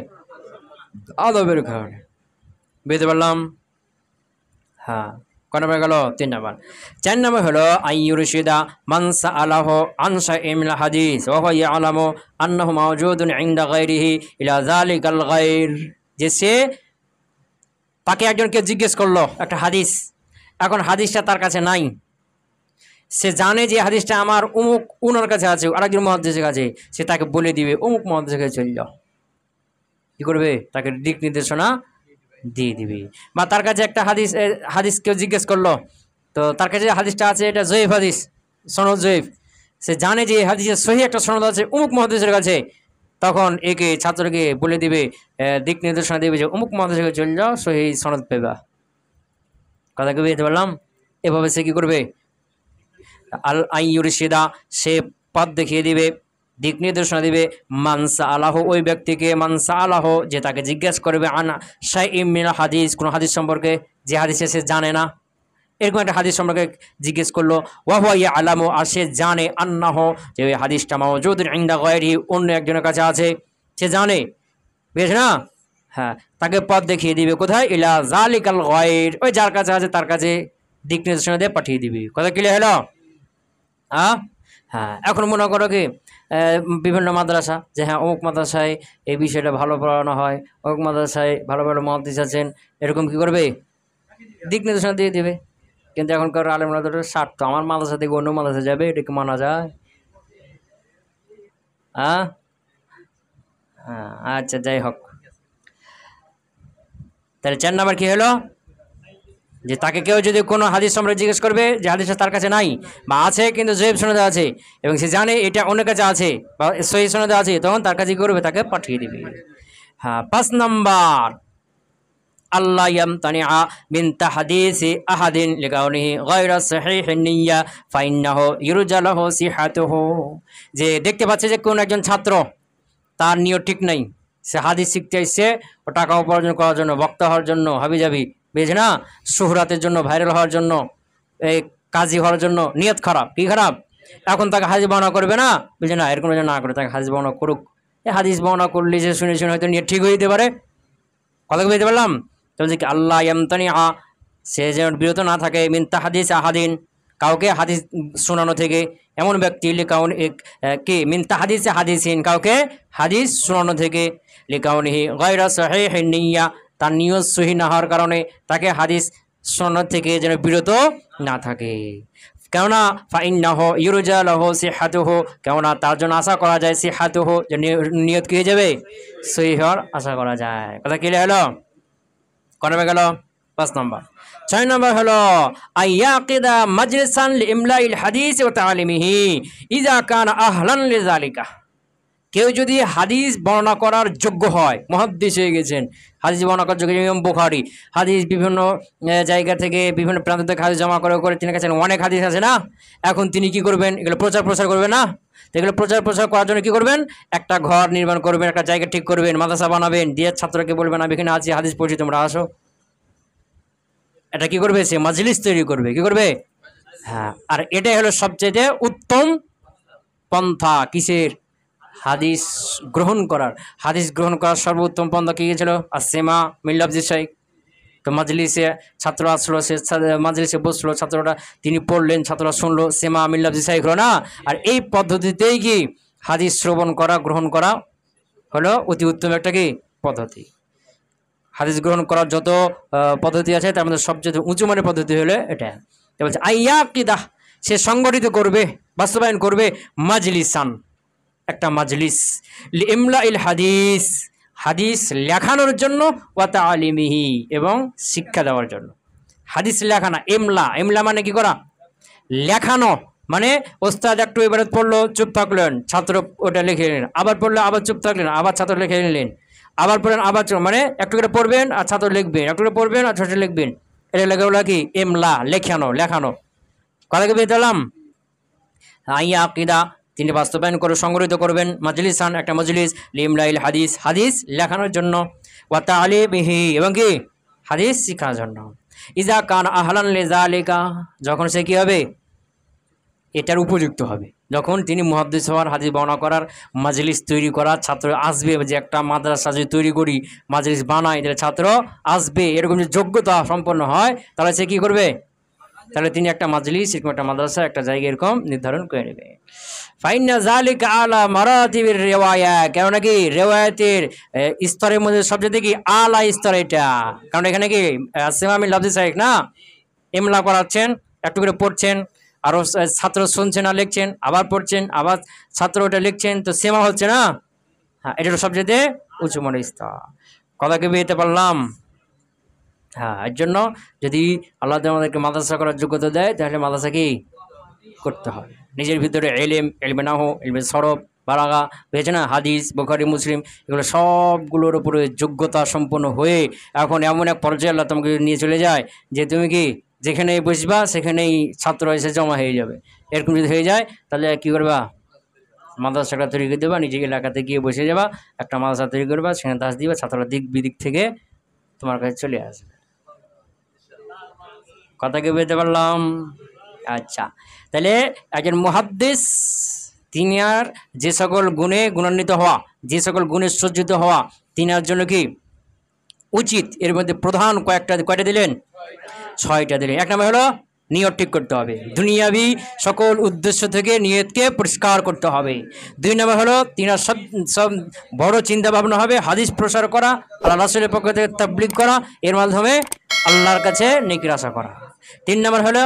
আদবের কারণে। বুঝতে পারলাম? হ্যাঁ, কত নম্বর গেল? 3 নম্বর। 4 নম্বর হলো আইয়ুরশিদা মান সাআলাহু আন শাইইন মিনাল হাদিস ওয়া হুয়া ইয়ালামু আন্নাহু মাওজুদুন ইনদা গায়রিহি ইলা যালিকাল গায়র, যে সে, তাকে একজনকে জিজ্ঞেস করলো একটা হাদিস, এখন হাদিসটা তার কাছে নাই, সে জানে যে হাদিসটা আমার অমুক উনার কাছে আছে, আরেকজন মুহাদ্দিসের কাছে, সে তাকে বলে দিবে অমুক মুহাদ্দিসের কাছে চলে যাও। কি করবে? তাকে দিক নির্দেশনা দিয়ে দিবি। বা তার কাছে একটা হাদিস কেউ জিজ্ঞেস করলো, তো তার কাছে হাদিসটা আছে, এটা জয়ীফ হাদিস, সনদ জয়ীফ, সে জানে যে হাদিসের সহি একটা সনদ আছে অমুক মুহাদ্দিসের কাছে, তখন একে ছাত্রকে বলে দিবে, দিক নির্দেশনা দেবে যে অমুক মুহাদ্দিসের কাছে চলে যাও, সহি সনদ পেবা। কথা কি বুঝতে পারলাম? এভাবে সে কি করবে? আল আইয়ুরশিদা, সে পথ দেখিয়ে দিবে, দিক নির্দেশনা দিবে, মানসা আলাহ, ওই ব্যক্তিকে, মানসা আলাহ, যে তাকে জিজ্ঞেস করবে, আনা শাইইন মিনাল হাদিস, কোনো হাদিস সম্পর্কে, যে হাদিসে সে জানে না, এরকম একটা হাদিস সম্পর্কে জিজ্ঞেস করলো, ওয়া হুয়া ইয়ালামু, আর সে জানে, আন্নাহু, যে ওই হাদিসটা মাওজুদুন ইনদা গায়রিহি, অন্য একজনের কাছে আছে, সে জানে, বেশ না? হ্যাঁ, তাকে পথ দেখিয়ে দিবে, কোথায়? ইলা যালিকাল গায়র, ওই যার কাছে আছে তার কাছে দিক নির্দেশনা দিয়ে পাঠিয়ে দিবি। কথা ক্লিয়ার হলো? হ্যাঁ, এখন মনে করো কি, বিভিন্ন মাদ্রাসা, যে হ্যাঁ অমুক মাদ্রাসায় এই বিষয়টা ভালো পড়ানো হয়, অমুক মাদ্রাসায় ভালো ভালো মুহাদ্দিস আছেন, এরকম কি করবে? দিক নির্দেশনা দিয়ে দেবে। কিন্তু এখনকার আলেমরা তো স্বার্থ, আমার মাদ্রাসা থেকে অন্য মাদ্রাসা যাবে, এটা কি মানা যায়? হ্যাঁ, আচ্ছা, যাই হোক। তাহলে 4 নাম্বার কি হলো? যে তাকে কেউ যদি কোনো হাদিস সম্পর্কে জিজ্ঞেস করবে, যে হাদিসটা তার কাছে নাই, বা আছে কিন্তু জয়ীফ সনদে আছে, এবং সে জানে এটা অন্য কাছে আছে বা সহি সনদে আছে, তখন তার কাছে কি করবে? তাকে পাঠিয়ে দিবে। হ্যাঁ, 5 নাম্বার আল্লাহ ইয়ামতানিআ মিন তাহদিসি আহাদিন লিকাউনিহি গায়রা সাহিহিন নিয়্যা ফাইন্নাহু ইরজা লাহু সিহাতুহু, যে দেখতে পাচ্ছে যে কোন একজন ছাত্র, তার নিয়ত ঠিক নাই, সে হাদিস শিখতে আসছে ও টাকা উপার্জন করার জন্য, বক্তা হওয়ার জন্য, হাবিজাবি, বুঝে না, শুহরাতের জন্য, ভাইরাল হওয়ার জন্য, এই কাজী হওয়ার জন্য, নিয়ত খারাপ। কি খারাপ? এখন তাকে হাদিস বর্ণনা করবে না, বুঝে না, এরকম না করে তাকে হাদিস বর্ণনা করুক। এই হাদিস বর্ণনা করলে যে শুনে শুনে হয়তো নিয়ত ঠিক হয়ে যেতে পারে। কথা বুঝতে পারলাম? তাহলে কি আল্লাহ ইয়ামতানিআ, সে যেন বিরত না থাকে, মিন তাহদিস আহাদিন, কাউকে হাদিস শোনানো থেকে, এমন ব্যক্তি, লিকাউন কি মিন তাহদিস হাদিসিন, কাউকে হাদিস শোনানো থেকে, লিকাউনিহি গায়রা সাহিহিন নিয়্যা, তার নিয়ত সহি না হওয়ার কারণে তাকে হাদিস শোনানো থেকে যেন বিরত না থাকে। কেননা ফাইন্নাহু ইরজা লাহু সিহাতুহু, কেননা তার জন্য আশা করা যায়, সিহাতুহু, যে নিয়ত কি হয়ে যাবে? সহি হওয়ার আশা করা যায়। কথা ক্লিয়ার হলো? কত নম্বর গেল? 5 নম্বর। 6 নম্বর হলো আইয়াকিদা মাজলিসান লিইমলাইল হাদিস ওয়া তালিমিহি ইযা কানা আহলান লিযালিকা, কেউ যদি হাদিস বর্ণনা করার যোগ্য হয়, মুহাদ্দিস হয়ে গেছেন, হাদিস বর্ণনা করার যোগ্য, ইমাম বুখারী হাদিস বিভিন্ন জায়গা থেকে বিভিন্ন প্রান্ত থেকে হাদিস জমা করে করে তিনি কাছে অনেক হাদিস আছে না, এখন তিনি কি করবেন, এগুলো প্রচার করবেন না। তো এগুলো প্রচার করার জন্য কি করবেন, একটা ঘর নির্মাণ করবেন, একটা জায়গা ঠিক করবেন, মাদ্রাসা বানাবেন, দিয়ে ছাত্রকে বলবেন আমি এখানে আছি, হাদিস পড়ছি, তোমরা আসো। এটা কি করবে, সে মাজলিস তৈরি করবে, কি করবে। হ্যাঁ, আর এটাই হলো সবচেয়ে উত্তম পন্থা কিসের, হাদিস গ্রহণ করার। হাদিস গ্রহণ করার সর্বোত্তম পন্থা কি ছিল, আসেমা মিল্লাবজি শাইখ। তো মাজলিসে ছাত্র আসলো, সে মাজলিসে বসলো, ছাত্ররা তিনি পড়লেন, ছাত্ররা শুনলো, সেমা মিল্লাবজি শাইখ হলো না। আর এই পদ্ধতিতেই কি হাদিস শ্রবণ করা, গ্রহণ করা হলো অতি উত্তম একটা কি পদ্ধতি। হাদিস গ্রহণ করার যত পদ্ধতি আছে তার মধ্যে সবচেয়ে উঁচু মানের পদ্ধতি হলো এটা। বলছে আইয়াকিদাহ, সে সংগঠিত করবে, বাস্তবায়ন করবে মাজলিসান, একটা মাজলিস, ইমলা ইল হাদিস, হাদিস লেখানোর জন্য, ওয়া তাআলিমিহি, এবং শিক্ষা দেওয়ার জন্য। হাদিস লেখানা, ইমলা মানে কি করা, লেখানো, মানে ওস্তাদ একটু এবারে পড়লো, চুপ থাকলেন, ছাত্র ওটা লিখে নিলেন, আবার পড়লো, আবার চুপ থাকলেন, আবার ছাত্র লিখে নিলেন, আবার পড়লেন, আবার মানে একটু করে পড়বেন আর ছাত্র লিখবেন, একটু করে পড়বেন আর ছাত্র লিখবেন, এটা লেগে হলো কি ইমলা, লেখানো। কথাকে বের দিলাম। আইয়া আকিদা, তিনি বাস্তবায়ন করে সংগঠিত করবেন মাজলিসান, একটা মজলিস, লিমলাইল হাদিস, হাদিস লেখানোর জন্য, ওয়া তাআলিমিহি, এবং কি হাদিস শেখার জন্য। ইজা কান আহলান লিযালিকা, যখন সে কি হবে, এটার উপযুক্ত হবে, যখন তিনি মুহাদ্দিস হওয়ার, হাদিস বর্ণনা করার, মাজলিস তৈরি করার, ছাত্র আসবে, যে একটা মাদ্রাসা যদি তৈরি করি, মাজলিস বানাই, তাহলে ছাত্র আসবে, এরকম যদি যোগ্যতা সম্পন্ন হয়, তাহলে সে কি করবে, তাহলে তিনি একটা মাজলিস, এরকম একটা মাদ্রাসা, একটা জায়গা এরকম নির্ধারণ করে নেবে। ফাইন্না যালিকা আলা মারাতিবির রিওয়ায়া, কারণ নাকি রিওয়ায়াতের স্তরের মধ্যে সবচেয়ে কি আলা স্তর এটা, কারণ এখানে কি সেমা মিল্লাবজি শাইখ না, ইমলা করাচ্ছেন, একটু করে পড়ছেন, আরও ছাত্র শুনছেন আর লিখছেন, আবার পড়ছেন, আবার ছাত্র ওটা লিখছেন, তো সেমা হচ্ছে না। হ্যাঁ, এটা হলো সবচেয়ে উঁচু মানের স্তর। কথা কি বুঝতে পারলাম। হ্যাঁ, এর জন্য যদি আল্লাহ আমাদেরকে মাদ্রাসা করার যোগ্যতা দেয়, তাহলে মাদ্রাসা কি করতে হবে, নিজের ভিতরে এলমে নাহু, এলমে সরফ, বালাগা, বুঝেছে না, হাদিস, বুখারী, মুসলিম, এগুলো সবগুলোর উপরে যোগ্যতা সম্পন্ন হয়ে এখন এমন এক পর্যায়ে আল্লাহ তোমাকে নিয়ে চলে যায় যে তুমি কি যেখানেই বসবা সেখানেই ছাত্র এসে জমা হয়ে যাবে। এরকম যদি হয়ে যায় তাহলে কী করবা, মাদ্রাসাটা তৈরি করে দেবা, নিজের এলাকাতে গিয়ে বসে যাবা, একটা মাদ্রাসা তৈরি করবা, সেখানে দাস দিবা, ছাত্ররা দিক বিদিক থেকে তোমার কাছে চলে আসবে। কথা কি বুঝতে পারলাম। আচ্ছা, তাহলে একজন মুহাদ্দিস তিনি আর যে সকল গুণে গুণান্বিত হওয়া, যে সকল গুণে সজ্জিত হওয়া, তিনার জন্য কি উচিত, এর মধ্যে প্রধান কয়টা দিলেন, 6টা দিলেন। এক নম্বর হলো নিয়ত ঠিক করতে হবে, দুনিয়াবি সকল উদ্দেশ্য থেকে নিয়তকে পরিষ্কার করতে হবে। 2 নম্বর হলো তিনার সব বড় চিন্তা ভাবনা হবে হাদিস প্রসার করা, আল্লাহ রাসূলের পক্ষ থেকে তাবলীগ করা, এর মাধ্যমে আল্লাহর কাছে নেকির আশা করা। 3 নম্বর হলো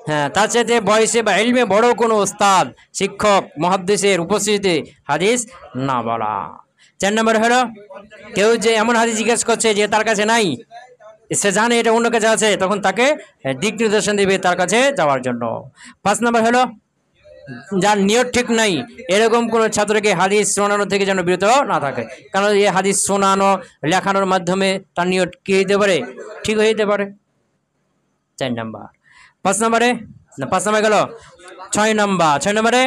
হ্যাঁ, তার সাথে বয়সে বা ইলমে বড় কোনো ওস্তাদ, শিক্ষক, মুহাদ্দিসের উপস্থিতিতে হাদিস না বলা। 4 নম্বর হলো কেউ যে এমন হাদিস জিজ্ঞেস করছে যে তার কাছে নাই, সে জানে এটা অন্য কাছে আছে, তখন তাকে দিক নির্দেশন দেবে তার কাছে যাওয়ার জন্য। 5 নম্বর হলো যার নিয়ত ঠিক নাই, এরকম কোনো ছাত্রকে হাদিস শোনানো থেকে যেন বিরত না থাকে, কারণ এই হাদিস শোনানো, লেখানোর মাধ্যমে তার নিয়ত কি হইতে পারে, ঠিক হয়ে যেতে পারে। 4 নম্বর। 5 নম্বরে না, 5 নম্বর গেল, 6 নম্বরে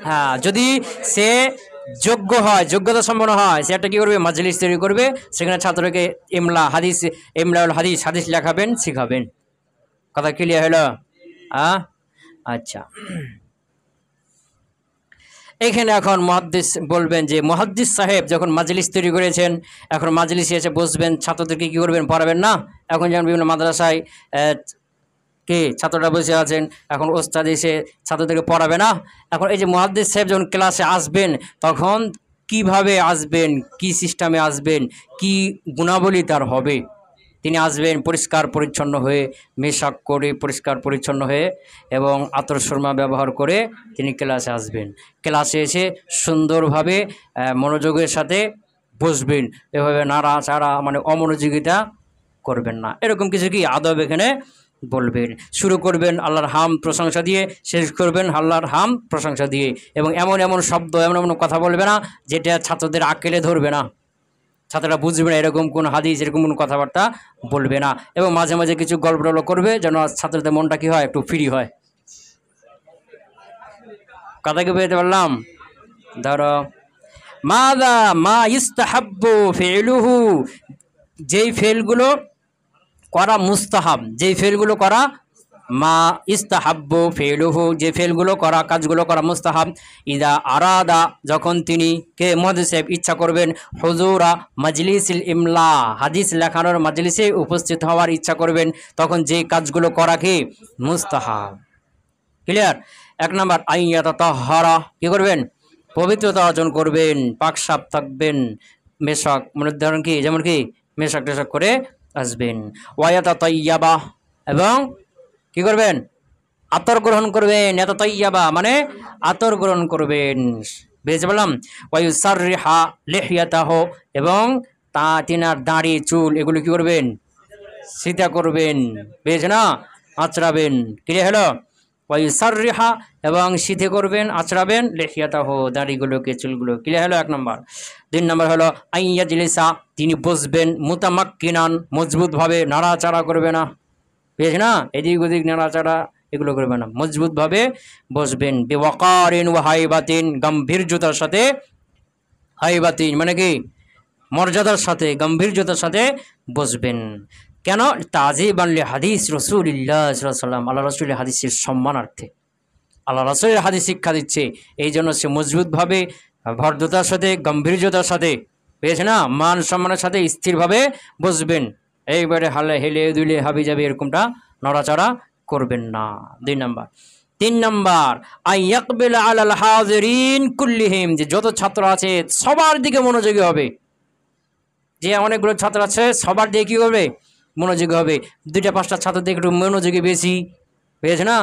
হ্যাঁ, যদি সে যোগ্য হয়, যোগ্যতা সম্পন্ন হয়, সে একটা কী করবে, মাজলিস তৈরি করবে, সেখানে ছাত্রকে ইমলাউল হাদিস, হাদিস লেখাবেন, শিখাবেন। কথা ক্লিয়ার হলো। আচ্ছা, এখানে এখন মুহাদ্দিস বলবেন যে মুহাদ্দিস সাহেব যখন মাজলিস তৈরি করেছেন, এখন মাজলিসে এসে বসবেন, ছাত্রদেরকে কী করবেন, পড়াবেন না। এখন যেমন বিভিন্ন মাদ্রাসায় কে ছাত্ররা বসে আছেন, এখন ওস্তাদ এসে ছাত্রদেরকে পড়াবে না। এখন এই যে মুহাদ্দিস সাহেব যখন ক্লাসে আসবেন, তখন কিভাবে আসবেন, কি সিস্টেমে আসবেন, কি গুণাবলী তার হবে। তিনি আসবেন পরিষ্কার পরিচ্ছন্ন হয়ে, মেশাক করে পরিষ্কার পরিচ্ছন্ন হয়ে এবং আতর সুরমা ব্যবহার করে তিনি ক্লাসে আসবেন। ক্লাসে এসে সুন্দরভাবে মনোযোগের সাথে বসবেন, এভাবে নাড়াচাড়া মানে অমনোযোগিতা করবেন না। এরকম কিছু কি আদব এখানে বলবেন। শুরু করবেন আল্লাহর হাম প্রশংসা দিয়ে, শেষ করবেন আল্লাহর হাম প্রশংসা দিয়ে। এবং এমন এমন শব্দ, এমন এমন কথা বলবে না যেটা ছাত্রদের আকেলে ধরবে না, ছাত্ররা বুঝবে না, এরকম কোনো হাদিস, এরকম কোনো কথাবার্তা বলবে না। এবং মাঝে মাঝে কিছু গল্প করবে যেন ছাত্রদের মনটা কী হয়, একটু ফ্রি হয়। কথা কি পেতে পারলাম? ধরো, মাদা মা ইস্তাহাব্বু ফিলুহু, যেই ফেলগুলো করা মুস্তাহাব, যেই ফেলগুলো করা, মা ইস্তাহাব্বু ফেলুহু, যে ফেলগুলো করা, কাজগুলো করা মুস্তাহাব। ইদা আরাদা, যখন তিনি কে মুহাদ্দিস সাহেব ইচ্ছা করবেন, হুজুরা মাজলিসিল ইমলা, হাদিস লেখানোর মাজলিসে উপস্থিত হওয়ার ইচ্ছা করবেন, তখন যেই কাজগুলো করা কি মুস্তাহাব। ক্লিয়ার? 1 নম্বর আইয়াতা তাহারা, কী করবেন? পবিত্রতা অর্জন করবেন, পাক সাপ থাকবেন, মেশক মানে ধরেন কি, যেমন কি মেশক টেশক করে আসবেন। ওয়ায়াতা তাইয়াবা, এবং কি করবেন? আতর গ্রহণ করবেন। এত তাইয়াবা মানে আতর গ্রহণ করবেন, বুঝতে পারলাম? ওয়ায়ুসাররিহা লিহিয়াতাহ, এবং তিনার দাড়ি চুল এগুলো কি করবেন? সিধা করবেন, বেশ না, আঁচড়াবেন। ক্লিয়ার হলো? ওয়ায়ুসাররিহা, এবং সিধে করবেন, আঁচড়াবেন, লিহিয়াতাহ দাড়িগুলোকে, চুলগুলো। ক্লিয়ার হলো 1 নম্বর। 2 নম্বর হলো আইয়াজলিসা, তিনি বসবেন, মুতামাক্কিনান, মজবুতভাবে, নাড়াচাড়া করবে না, বেশ না, এদিক ওদিক নাড়াচাড়া এগুলো করবে না, মজবুতভাবে বসবেন। বিওয়াকারিন ওয়া হাইবাতিন, গম্ভীর্যতার সাথে, হাইবাতিন মানে কি মর্যাদার সাথে, গম্ভীর্যতার সাথে বসবেন। কেন? তাজিবান লি হাদিস রাসূলিল্লাহ সাল্লাল্লাহু আলাইহি ওয়াসাল্লাম, আল্লাহ রাসূলের হাদিসের সম্মানার্থে, আল্লাহ রাসূলের হাদিস শিক্ষা দিচ্ছে, এই জন্য সে মজবুতভাবে, ভদ্রতার সাথে, গম্ভীর্যতার সাথে, পেয়েছে না, মান সম্মানের সাথে স্থিরভাবে বসবেন। এইবারে হালে হেলে দুলে হাবি যাবে এরকমটা নড়াচড়া করবেন না। 2 নম্বর। 3 নম্বর আইয়াকবিল আলাল হাজিরিন কুল্লিহিম, যে যত ছাত্র আছে সবার দিকে মনোযোগী হবে। যে অনেকগুলো ছাত্র আছে সবার দিকে কী করবে? মনোযোগী হবে। 2টা 5টা ছাত্র দিকে একটু মনোযোগী বেশি, পেয়েছে না,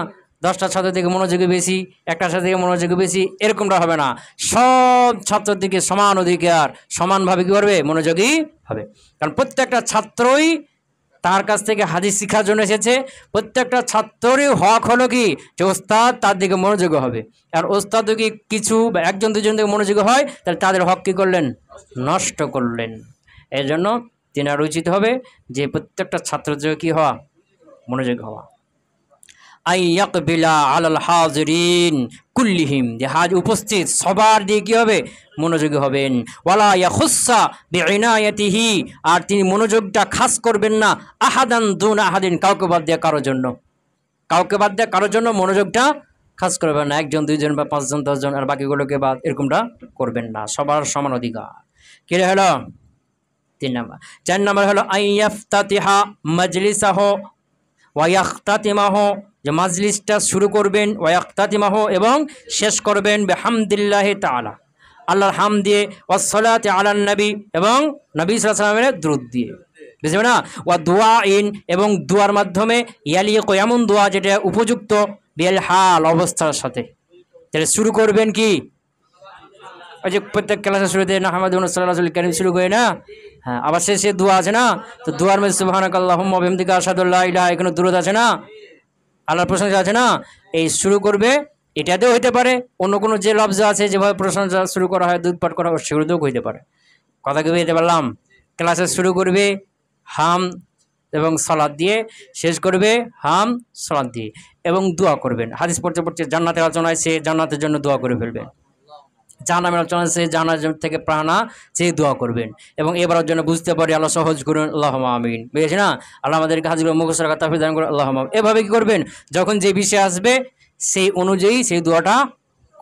10টা ছাত্র দিকে মনোযোগী বেশি, একটা ছাত্র দিকে মনোযোগী বেশি, এরকমটা হবে না। সব ছাত্রের দিকে সমান অধিকার, সমানভাবে কী করবে? মনোযোগী হবে। কারণ প্রত্যেকটা ছাত্রই তার কাছ থেকে হাদিস শিক্ষার জন্য এসেছে। প্রত্যেকটা ছাত্রই হক হলো কি, যে ওস্তাদ তার দিকে মনোযোগী হবে। আর ওস্তাদ যদি কিছু বা 1জন 2জন দিকে মনোযোগী হয়, তাহলে তাদের হক কী করলেন? নষ্ট করলেন। এই জন্য তেনার উচিত হবে যে প্রত্যেকটা ছাত্রদের কী হওয়া? মনোযোগী হওয়া। আইয়াকবিলা আলাল হাজিরিন কুল্লিহিম, যে হাজ উপস্থিত সবার দিকে কী হবে? মনোযোগী হবেন। ওয়ালা ইয়াখুসসা বিইনায়াতিহি, আর তিনি মনোযোগটা খাস করবেন না, আহাদান দুন আহাদিন, কাউকে বাদ দিয়ে কারোর জন্য, কাউকে বাদ দিয়ে কারোর জন্য মনোযোগটা খাস করবেন না। 1জন 2জন বা 5জন 10জন আর বাকিগুলোকে বাদ, এরকমটা করবেন না। সবার সমান অধিকার। কি হলো? 3 নম্বর। 4 নম্বর হলো আইয়াফতাতিহা মাজলিসাহ ওয়া ইয়াখতাতিমাহ, যে মাজলিসটা শুরু করবেন, ওয়া ইয়াখতাতিমাহ, এবং শেষ করবেন বিহামদিল্লাহি তাআলা, আল্লাহর হাম দিয়ে, ওয়াসসালাতি আলান নবী, এবং নবী সাল্লাল্লাহু আলাইহি ওয়াসাল্লামের দুরূদ দিয়ে, বুঝবে না, ওয়া দুআইন, এবং দুয়ার মাধ্যমে, ইয়ালিকু, এমন দোয়া যেটা উপযুক্ত, বিল হাল, অবস্থার সাথে। তাহলে শুরু করবেন কি? ওই যে প্রত্যেক ক্লাসের শুরুতে নাহমাদুহু ওয়া সাল্লাল্লাহু আলাইহি কারীম শুরু করে না, হ্যাঁ, আবার শেষে দোয়া আছে না, তো দোয়ার মধ্যে সুবহানাকাল্লাহুম্মা ওয়া বিহামদিকা আশহাদু আল্লা ইলাহা, এখানে দুরূদ আছে না, আল্লাহর প্রশংসা আছে না, এই শুরু করবে। এটাতেও হইতে পারে, অন্য কোনো যে লফজ আছে যেভাবে প্রশংসা শুরু করা হয়, দুধ পাঠ করা হয়, সেগুলোতেও হইতে পারে। কথা কি বুঝতে পারলাম? ক্লাসে শুরু করবে হাম এবং সালাত দিয়ে, শেষ করবে হাম সালাত দিয়ে, এবং দোয়া করবেন। হাদিস পড়তে পড়তে জান্নাতের আলোচনা আছে, জান্নাতের জন্য দোয়া করে ফেলবেন। জাহান্নামের আলোচনা আছে, জাহান্নাম থেকে প্রাণা চেয়ে দোয়া করবেন। এবং এবারের জন্য বুঝতে পারি, আল্লাহ সহজ করুন, আল্লাহুম্মা আমিন, বুঝেছি না, আল্লাহ আমাদেরকে হাজিগুলো মুখস্থ রাখার তৌফিক দান করুন, আল্লাহুম্মা আমিন। এভাবে কি করবেন? যখন যে বিষয় আসবে সেই অনুযায়ী সেই দোয়াটা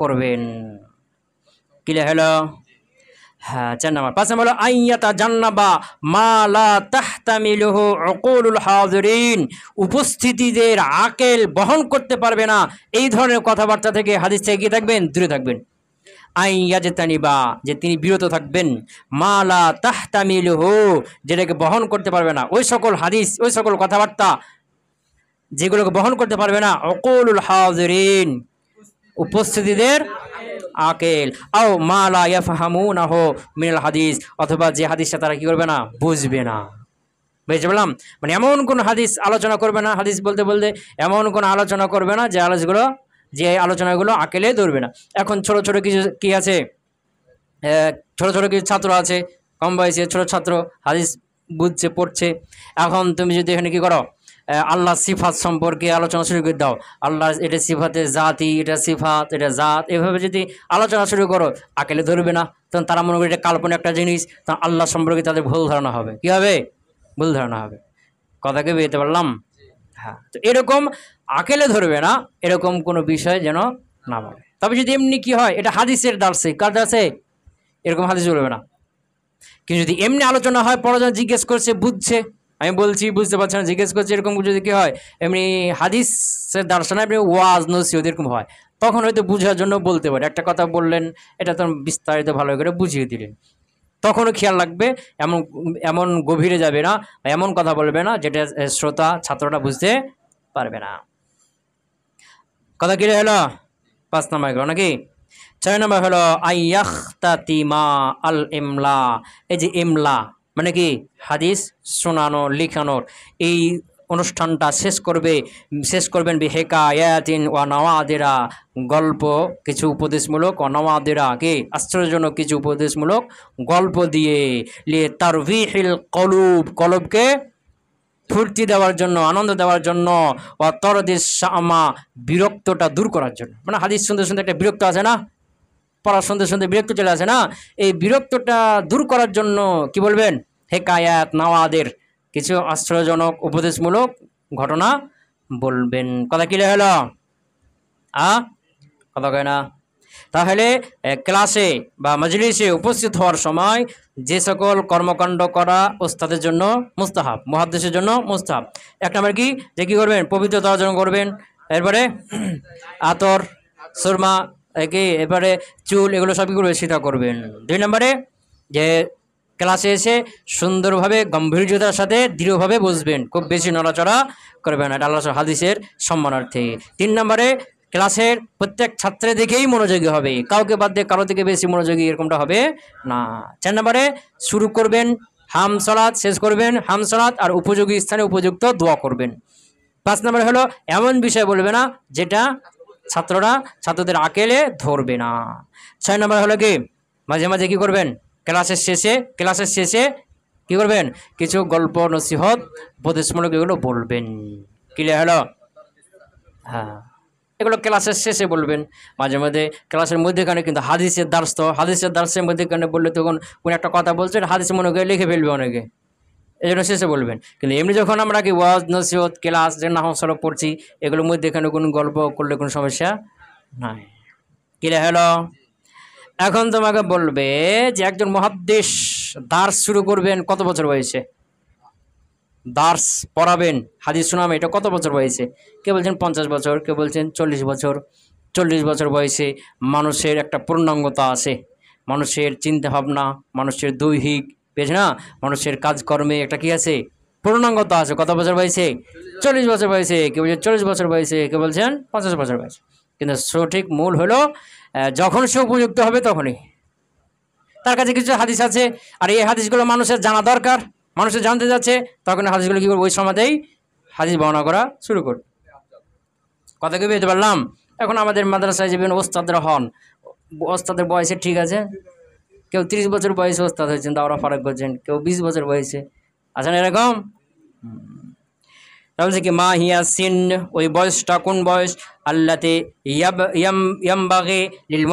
করবেন। ক্লিয়ার হলো? হ্যাঁ। 4 নম্বর। 5 নম্বর হলো আইয়াতা জান্নাবা মা লা তাহতামিলুহু উকুলুল হাজিরিন, উপস্থিতিদের আকেল বহন করতে পারবে না এই ধরনের কথাবার্তা থেকে, হাদিস থেকে কি থাকবেন? দূরে থাকবেন। আইয়াজতানিবা, যে তিনি বিরত থাকবেন, মা লা তাহতামিলুহু, যেটাকে বহন করতে পারবে না, ওই সকল হাদিস, ওই সকল কথাবার্তা যেগুলোকে বহন করতে পারবে না, উকুলুল হাজিরিন, উপস্থিতিদের আকেল, আও মা লা ইয়াফহামুনাহু মিনাল হাদিস, অথবা যে হাদিসটা তারা কি করবে না? বুঝবে না। বুঝতে পারলাম? মানে এমন কোন হাদিস আলোচনা করবে না, হাদিস বলতে বলতে এমন কোন আলোচনা করবে না যে আলোচনাগুলো আকেলে ধরবে না। এখন ছোট ছোট কিছু কি আছে, ছোট ছোট কিছু ছাত্র আছে, কম বয়সে ছোট ছাত্র হাদিস বুঝছে পড়ছে। এখন তুমি যদি এখানে কি করো, আল্লাহ সিফাত সম্পর্কে আলোচনা শুরু করে দাও, আল্লাহ এটা সিফাতের জাতি, এটা সিফাত, এটা জাত, এভাবে যদি আলোচনা শুরু করো আকেলে ধরবে না। তখন তারা মনে করে এটা কাল্পনিক একটা জিনিস, তখন আল্লাহ সম্পর্কে তাদের ভুল ধারণা হবে। কি হবে? ভুল ধারণা হবে। কথাকে বুঝতে পারলাম? হ্যাঁ, তো এরকম আকেলে ধরবে না, এরকম কোনো বিষয় যেন না বলে। তবে যদি এমনি কি হয়, এটা হাদিসের দার্সে, কার দার্সে, এরকম হাদিস বলবে না। কিন্তু যদি এমনি আলোচনা হয়, পরজন জিজ্ঞেস করছে, বুঝছে, আমি বলছি বুঝতে পারছি না, জিজ্ঞেস করছে, এরকম যদি কি হয়, এমনি হাদিসের দার্শনা এমনি ওয়াজ নসিহত এরকম হয়, তখন হয়তো বুঝার জন্য বলতে পারে, একটা কথা বললেন, এটা তখন বিস্তারিত ভালো করে বুঝিয়ে দিলেন। তখনও খেয়াল রাখবে, এমন এমন গভীরে যাবে না, এমন কথা বলবে না যেটা শ্রোতা ছাত্রটা বুঝতে পারবে না। কথা কি হলো? 5 নম্বর গেল নাকি? 6 নম্বর হলো আইয়াখতাতিমা আল ইমলা। এই যে ইমলা মানে কি, হাদিস শোনানো লেখানোর এই অনুষ্ঠানটা শেষ করবেন বিহেকায়াতিন ওয়া নওয়াদিরা, গল্প কিছু উপদেশমূলক, ও নওয়াদিরা কি আশ্চর্যজনক কিছু উপদেশমূলক গল্প দিয়ে, লিয়ে তারভিহিল কলুব, কলবকে ফুর্তি দেওয়ার জন্য, আনন্দ দেওয়ার জন্য, ও তরদিস শামা, বিরক্তটা দূর করার জন্য। মানে হাদিস শুনতে শুনতে একটা বিরক্ত আছে না, পড়া শুনতে শুনতে বিরক্ত চলে আসে না, এই বিরক্তটা দূর করার জন্য কি বলবেন, হেকায়াত নওয়াদের কিছু আশ্চর্যজনক উপদেশমূলক ঘটনা বলবেন। কথা কি হলো? কথা কয় না? তাহলে ক্লাসে বা মজলিসে উপস্থিত হওয়ার সময় যে সকল কর্মকাণ্ড করা ওস্তাদের জন্য মুস্তাহাব, মুহাদ্দিসের জন্য মুস্তাহাব। 1 নম্বর কি, যে কী করবেন, পবিত্রতা অর্জন করবেন। এরপরে আতর, সুরমা, এরপরে চুল, এগুলো সবই করবে, সেটা করবেন। 2 নম্বরে যে ক্লাসে এসে সুন্দরভাবে গম্ভীর্যতার সাথে দৃঢ়ভাবে বসবেন, খুব বেশি নড়াচড়া করবেন না, এটা আল্লাহ হাদিসের সম্মানার্থে। 3 নম্বরে ক্লাসের প্রত্যেক ছাত্রের দিকেই মনোযোগী হবে, কাউকে বাদ দিয়ে কারো দিকে বেশি মনোযোগী এরকমটা হবে না। 4 নম্বরে শুরু করবেন হাম সালাত, শেষ করবেন হাম সালাত, আর উপযোগী স্থানে উপযুক্ত দোয়া করবেন। 5 নম্বরে হলো এমন বিষয় বলবে না যেটা ছাত্রদের আকেলে ধরবে না। 6 নম্বর হলো কি, মাঝে মাঝে কি করবেন, ক্লাসের শেষে কি করবেন, কিছু গল্প নসিহত উপদেশমূলক এগুলো বলবেন। ক্লিয়ার হলো? হ্যাঁ, এগুলো ক্লাসের শেষে বলবেন। মাঝে মধ্যে ক্লাসের মধ্যেখানে কিন্তু হাদিসের দার্সের মধ্যেখানে বললে তখন কোনো একটা কথা বলছেন, হাদিস মনে করে লিখে ফেলবে অনেকে, এই জন্য শেষে বলবেন। কিন্তু এমনি যখন আমরা কি ওয়াজ নসিহত ক্লাস যে নাহু সরফ পড়ছি, এগুলোর মধ্যেখানে কোনো গল্প করলে কোনো সমস্যা নাই। ক্লিয়ার হলো? এখন তোমাকে বলবে যে একজন মুহাদ্দিস দার্স শুরু করবেন কত বছর বয়সে, দার্স পড়াবেন, হাদিস শোনাবেন, এটা কত বছর বয়সে? কেউ বলছেন 50 বছর, কেউ বলছেন 40 বছর। 40 বছর বয়সে মানুষের একটা পূর্ণাঙ্গতা আছে, মানুষের চিন্তাভাবনা, মানুষের দৈহিক বেশ না, মানুষের কাজকর্মে একটা কি আছে, পূর্ণাঙ্গতা আছে। কত বছর বয়সে? 40 বছর বয়সে। কেউ বলছেন 40 বছর বয়সে, কেউ বলছেন 50 বছর বয়সে। কিন্তু সঠিক মূল হলো যখন সে উপযুক্ত হবে তখনই। তার কাছে কিছু হাদিস আছে, আর এই হাদিসগুলো মানুষের জানা দরকার, মানুষের জানতে যাচ্ছে, তখন হাদিসগুলো কী করবো, ওই সময়তেই হাদিস বর্ণনা করা শুরু করবে। কথা কি বুঝতে পারলাম? এখন আমাদের মাদ্রাসায় যে বিভিন্ন ওস্তাদরা হন, ওস্তাদের বয়সে ঠিক আছে, কেউ 30 বছর বয়সে ওস্তাদ হয়েছেন, তারা ফারাক করছেন, কেউ 20 বছর বয়সে আছেন এরকম। তাহলে কি মা হিয়া সিন, ওই বয়সটা কোন বয়স, আল্লাতে ইয়ামবাগে লিল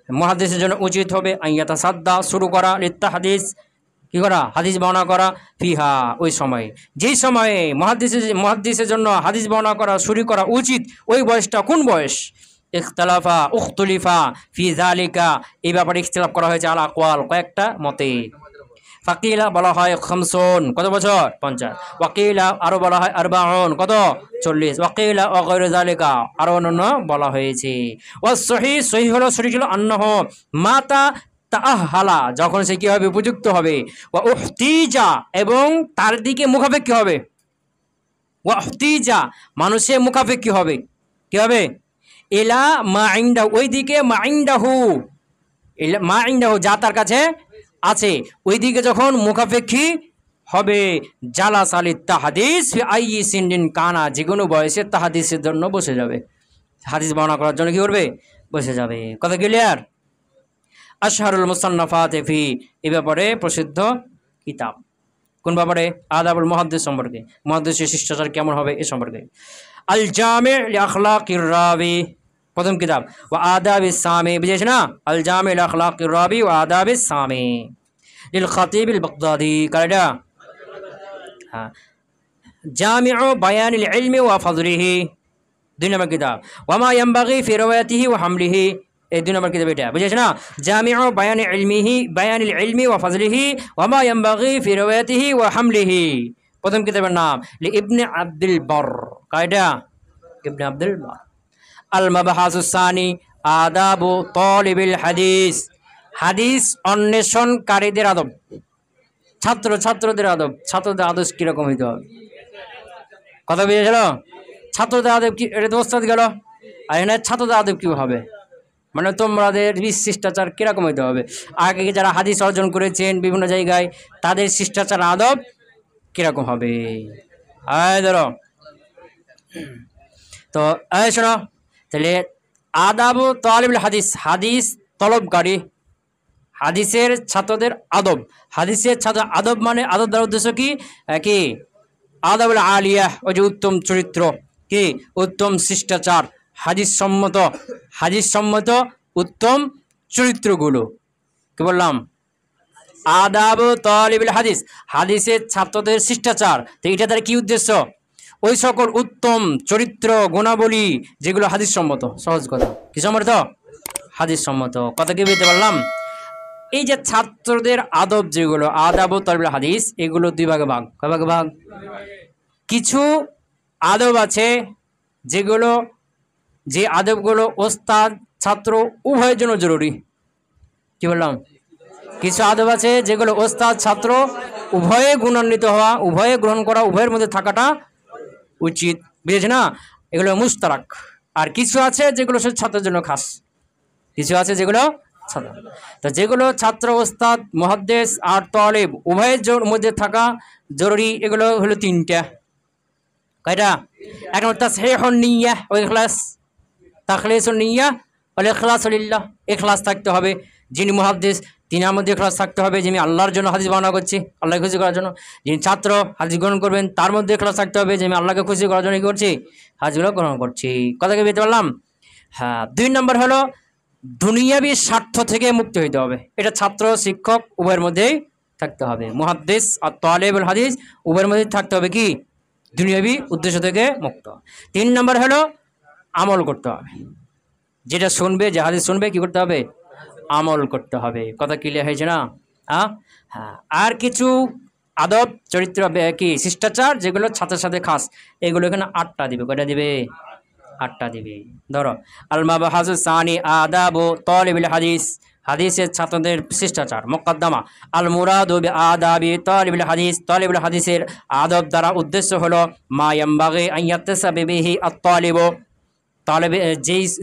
মুহাদ্দিসের জন্য উচিত হবে আইয়াতা সাদ্দা, শুরু করা, লিত্তা হাদিস, কি করা, হাদিস বর্ণনা করা, ফিহা, ওই সময়ে, যেই সময়ে মুহাদ্দিসের জন্য হাদিস বর্ণনা করা শুরু করা উচিত, ওই বয়সটা কোন বয়স? উখতুলিফা ফি যালিকা, এই ব্যাপারে ইখতিলাফ করা হয়েছে, আল আকওয়াল, কয়েকটা মতে। ফাকিলা বলা হয় 50, কত বছর? 50। ওয়াকিলা আরো বলা হয় 40, কত? 40। ওয়াকিলা অগৈর যালিকা, আরো অন্যান্য বলা হয়েছে। ওয়া সহিহ হলো সঠিক হলো আন্নাহু মাতা তাআহালা, যখন সে কি হবে, উপযুক্ত হবে। ওয়া উহতিজা, এবং তার দিকে মুখাপেক্ষী হবে। ওয়া উহতিজা, মানুষের মুখাপেক্ষী হবে, কি হবে? ইলা মা ইনদাহু, ওই দিকে মা ইনদাহু, ইলা মা ইনদাহু, যা তার কাছে আছে, ওই দিকে যখন মুখাপেক্ষী হবে জালাস আলী তাহাদিস ফি আইয়ি সিন্দিন কানা, যে কোনো বয়সে তাহাদিসের জন্য বসে যাবে, হাদিস বর্ণনা করার জন্য কি করবে, বসে যাবে। কথা ক্লিয়ার? আশহারুল মুসান্নাফাত ফি, এ ব্যাপারে প্রসিদ্ধ কিতাব। কোন ব্যাপারে? আদাবুল মুহাদ্দিস সম্পর্কে, মুহাদ্দিসের শিষ্টাচার কেমন হবে এ সম্পর্কে। আল জামি লি আখলাকির রাবি, প্রথম কিতাব। ওয়া আদাবিস সামি, বুঝেছ না? আল জামি লি আখলাকির রাবি ওয়া আদাবিস সামি লিল খাতিব আল বাগদাদি, কারটা হ্যাঁ। জামিউ বায়ানিল ইলমি ওয়া ফাযলিহি, 2 নম্বর কিতাব। ওয়া মা ইয়ানবাগি ফি রাওয়ায়াতিহি ওয়া হামলিহি, এই 2 নম্বর কিতাব এটা, বুঝেছ না? জামিউ বায়ানিল ইলমি ওয়া ফাযলিহি ওয়া মা ইয়ানবাগি ফি রাওয়ায়াতিহি ওয়া হামলিহি, প্রথম কিতাবের নাম লি ইবনে আব্দুল বর, কায়দা ইবনে আব্দুল বর। আল মাবহাসুস সানি আদাবু তালিবিল হাদিস, হাদিস অন্বেষণকারীদের আদব, ছাত্রদের আদব, ছাত্রদের আদব কিরকম হইতে হবে, কথা বুঝেছিল? ছাত্রদের আদব কি, এটা তো ওস্তাদ গেল, আর এখানে ছাত্রদের আদব কি হবে, মানে তোমাদের শিষ্টাচার কিরকম হইতে হবে, আগে যারা হাদিস অর্জন করেছেন বিভিন্ন জায়গায় তাদের শিষ্টাচার আদব কিরকম হবে। ধরো তো শোনো তাহলে, আদাবু তালিবুল হাদিস, হাদিস তলবকারী, হাদিসের ছাত্রদের আদব, হাদিসের ছাত্র আদব মানে আদব দ্বারা উদ্দেশ্য কি, কি আদাবুল আলিয়া, ওই যে উত্তম চরিত্র, কি উত্তম শিষ্টাচার, হাদিস সম্মত উত্তম চরিত্রগুলো, কি বললাম? আদাবু তালিবুল হাদিস, হাদিসের ছাত্রদের শিষ্টাচার। তো এটা তার কি উদ্দেশ্য? ওই সকল উত্তম চরিত্র গুণাবলী যেগুলো হাদিস সম্মত, সহজ কথা কি সম্মত, হাদিস সম্মত, কথা কি বলতে পারলাম? এই যে ছাত্রদের আদব যেগুলো আদাবু তালিবুল হাদিস, এগুলো 2 ভাগে ভাগ, কয় ভাগে ভাগ? কিছু আদব আছে যেগুলো, যে আদবগুলো ওস্তাদ ছাত্র উভয়ের জন্য জরুরি, কি বললাম? কিছু আদব আছে যেগুলো ওস্তাদ ছাত্র উভয়ে গুণান্বিত হওয়া, উভয়ে গ্রহণ করা, উভয়ের মধ্যে থাকাটা উচিত, বুঝেছ না? এগুলো মুস্তারাক। আর কিছু আছে যেগুলো শুধু ছাত্রের জন্য খাস, কিছু আছে যেগুলো ছাত্র, তো যেগুলো ছাত্র ওস্তাদ মুহাদ্দিস আর তালিব উভয়ের মধ্যে থাকা জরুরি, এগুলো হলো 3টা। কয়টা? এক নম্বর তাসহিহুন নিয়্যাহ ওয়া ইখলাস, তাখলিসুন নিয়্যাহ ওয়াল ইখলাসু লিল্লাহ, ইখলাস থাকতে হবে, যিনি মুহাদ্দিস তিনার মধ্যে ইখলাস থাকতে হবে, যে আমি আল্লাহর জন্য হাদিস বর্ণনা করছি, আল্লাহকে খুশি করার জন্য। যিনি ছাত্র হাদিস গ্রহণ করবেন তার মধ্যে ইখলাস থাকতে হবে, যে আমি আল্লাহকে খুশি করার জন্য কি করছি, হাদিসগুলো গ্রহণ করছি, কথাকে বুঝতে পারলাম? হ্যাঁ। 2 নম্বর হলো দুনিয়াবি স্বার্থ থেকে মুক্ত হইতে হবে, এটা ছাত্র শিক্ষক উভয়ের মধ্যেই থাকতে হবে, মুহাদ্দিস আর তালিবুল হাদিস উভয়ের মধ্যেই থাকতে হবে কি, দুনিয়াবি উদ্দেশ্য থেকে মুক্ত। 3 নম্বর হলো আমল করতে হবে, যেটা শুনবে, যে হাদিস শুনবে কি করতে হবে, আমল করতে হবে, কথা ক্লিয়ার হয়েছে না? হ্যাঁ। আর কিছু আদব চরিত্র কি শিষ্টাচার যেগুলো ছাত্রের সাথে খাস, এগুলো এখানে 8টা দিবে, কয়টা দিবে, 8টা দিবে। ধরো আল মাবহাসুস সানি আদাবু তালিবুল হাদিস, হাদিসের ছাত্রদের শিষ্টাচার। মুকদ্দমা আল মুরাদু বি আদাবি তালিবুল হাদিস, তালিবুল হাদিসের আদব দ্বারা উদ্দেশ্য হলো মা ইয়ানবাগি আন ইয়াত্তাসিফা বিহি আত-তালিব, তালেব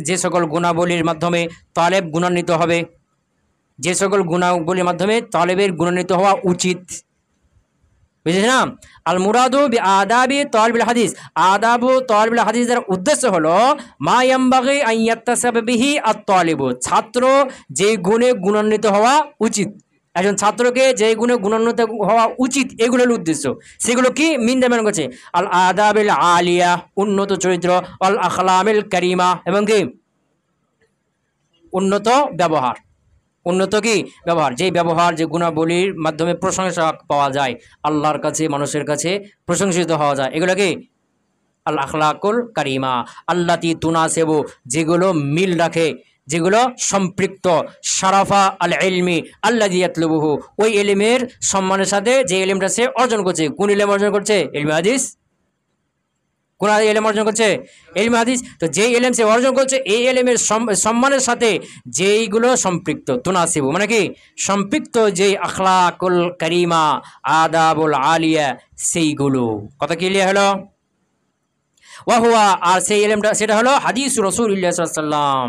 যে সকল গুণাবলীর মাধ্যমে তালেব গুণান্বিত হবে, যে সকল গুণাবলীর মাধ্যমে তালেবের গুণান্বিত হওয়া উচিত, বুঝেছ না? আল মুরাদু বি আদাবি তালিবুল হাদিস, আদাবু তালিবুল হাদিসের উদ্দেশ্য হলো মা ইয়ানবাগি আন ইয়াত্তাসিফা বিহি আত-তালিব, ছাত্র যেই গুণে গুণান্বিত হওয়া উচিত, একজন ছাত্রকে যেই গুণে গুণান্বিত হওয়া উচিত, এগুলো হলো উদ্দেশ্য। সেগুলো কি মিন করছে আল আদাবিল আলিয়া, উন্নত চরিত্র, আল আখলামিল কারিমা, এবং কি উন্নত ব্যবহার, উন্নত কি ব্যবহার, যেই ব্যবহার যে গুণাবলীর মাধ্যমে প্রশংসা পাওয়া যায়, আল্লাহর কাছে মানুষের কাছে প্রশংসিত হওয়া যায়, এগুলো কি আল আখলাকুল কারিমা আল্লাতি তুনাসেবু, যেগুলো মিল রাখে, যেগুলো সম্পৃক্ত, শারাফা আল ইলমি আল্লাযী ইয়াতলুবুহু, ওই ইলমের সম্মানের সাথে যে ইলমটা সে অর্জন করছে, কোন ইলম অর্জন করছে, ইলমে হাদিস, কোন ইলম অর্জন করছে, ইলমে হাদিস। তো যেই ইলম সে অর্জন করছে এই ইলমের সম্মানের সাথে যেইগুলো সম্পৃক্ত, তুনাসিবু মানে কি সম্পৃক্ত, যেই আখলাকুল কারিমা আদাবুল আলিয়া, সেইগুলো, কথা ক্লিয়ার হলো? ওয়াহুয়া, আর সেই ইলমটা সেটা হলো হাদিস রাসূলুল্লাহ সাল্লাল্লাহু আলাইহি ওয়াসাল্লাম,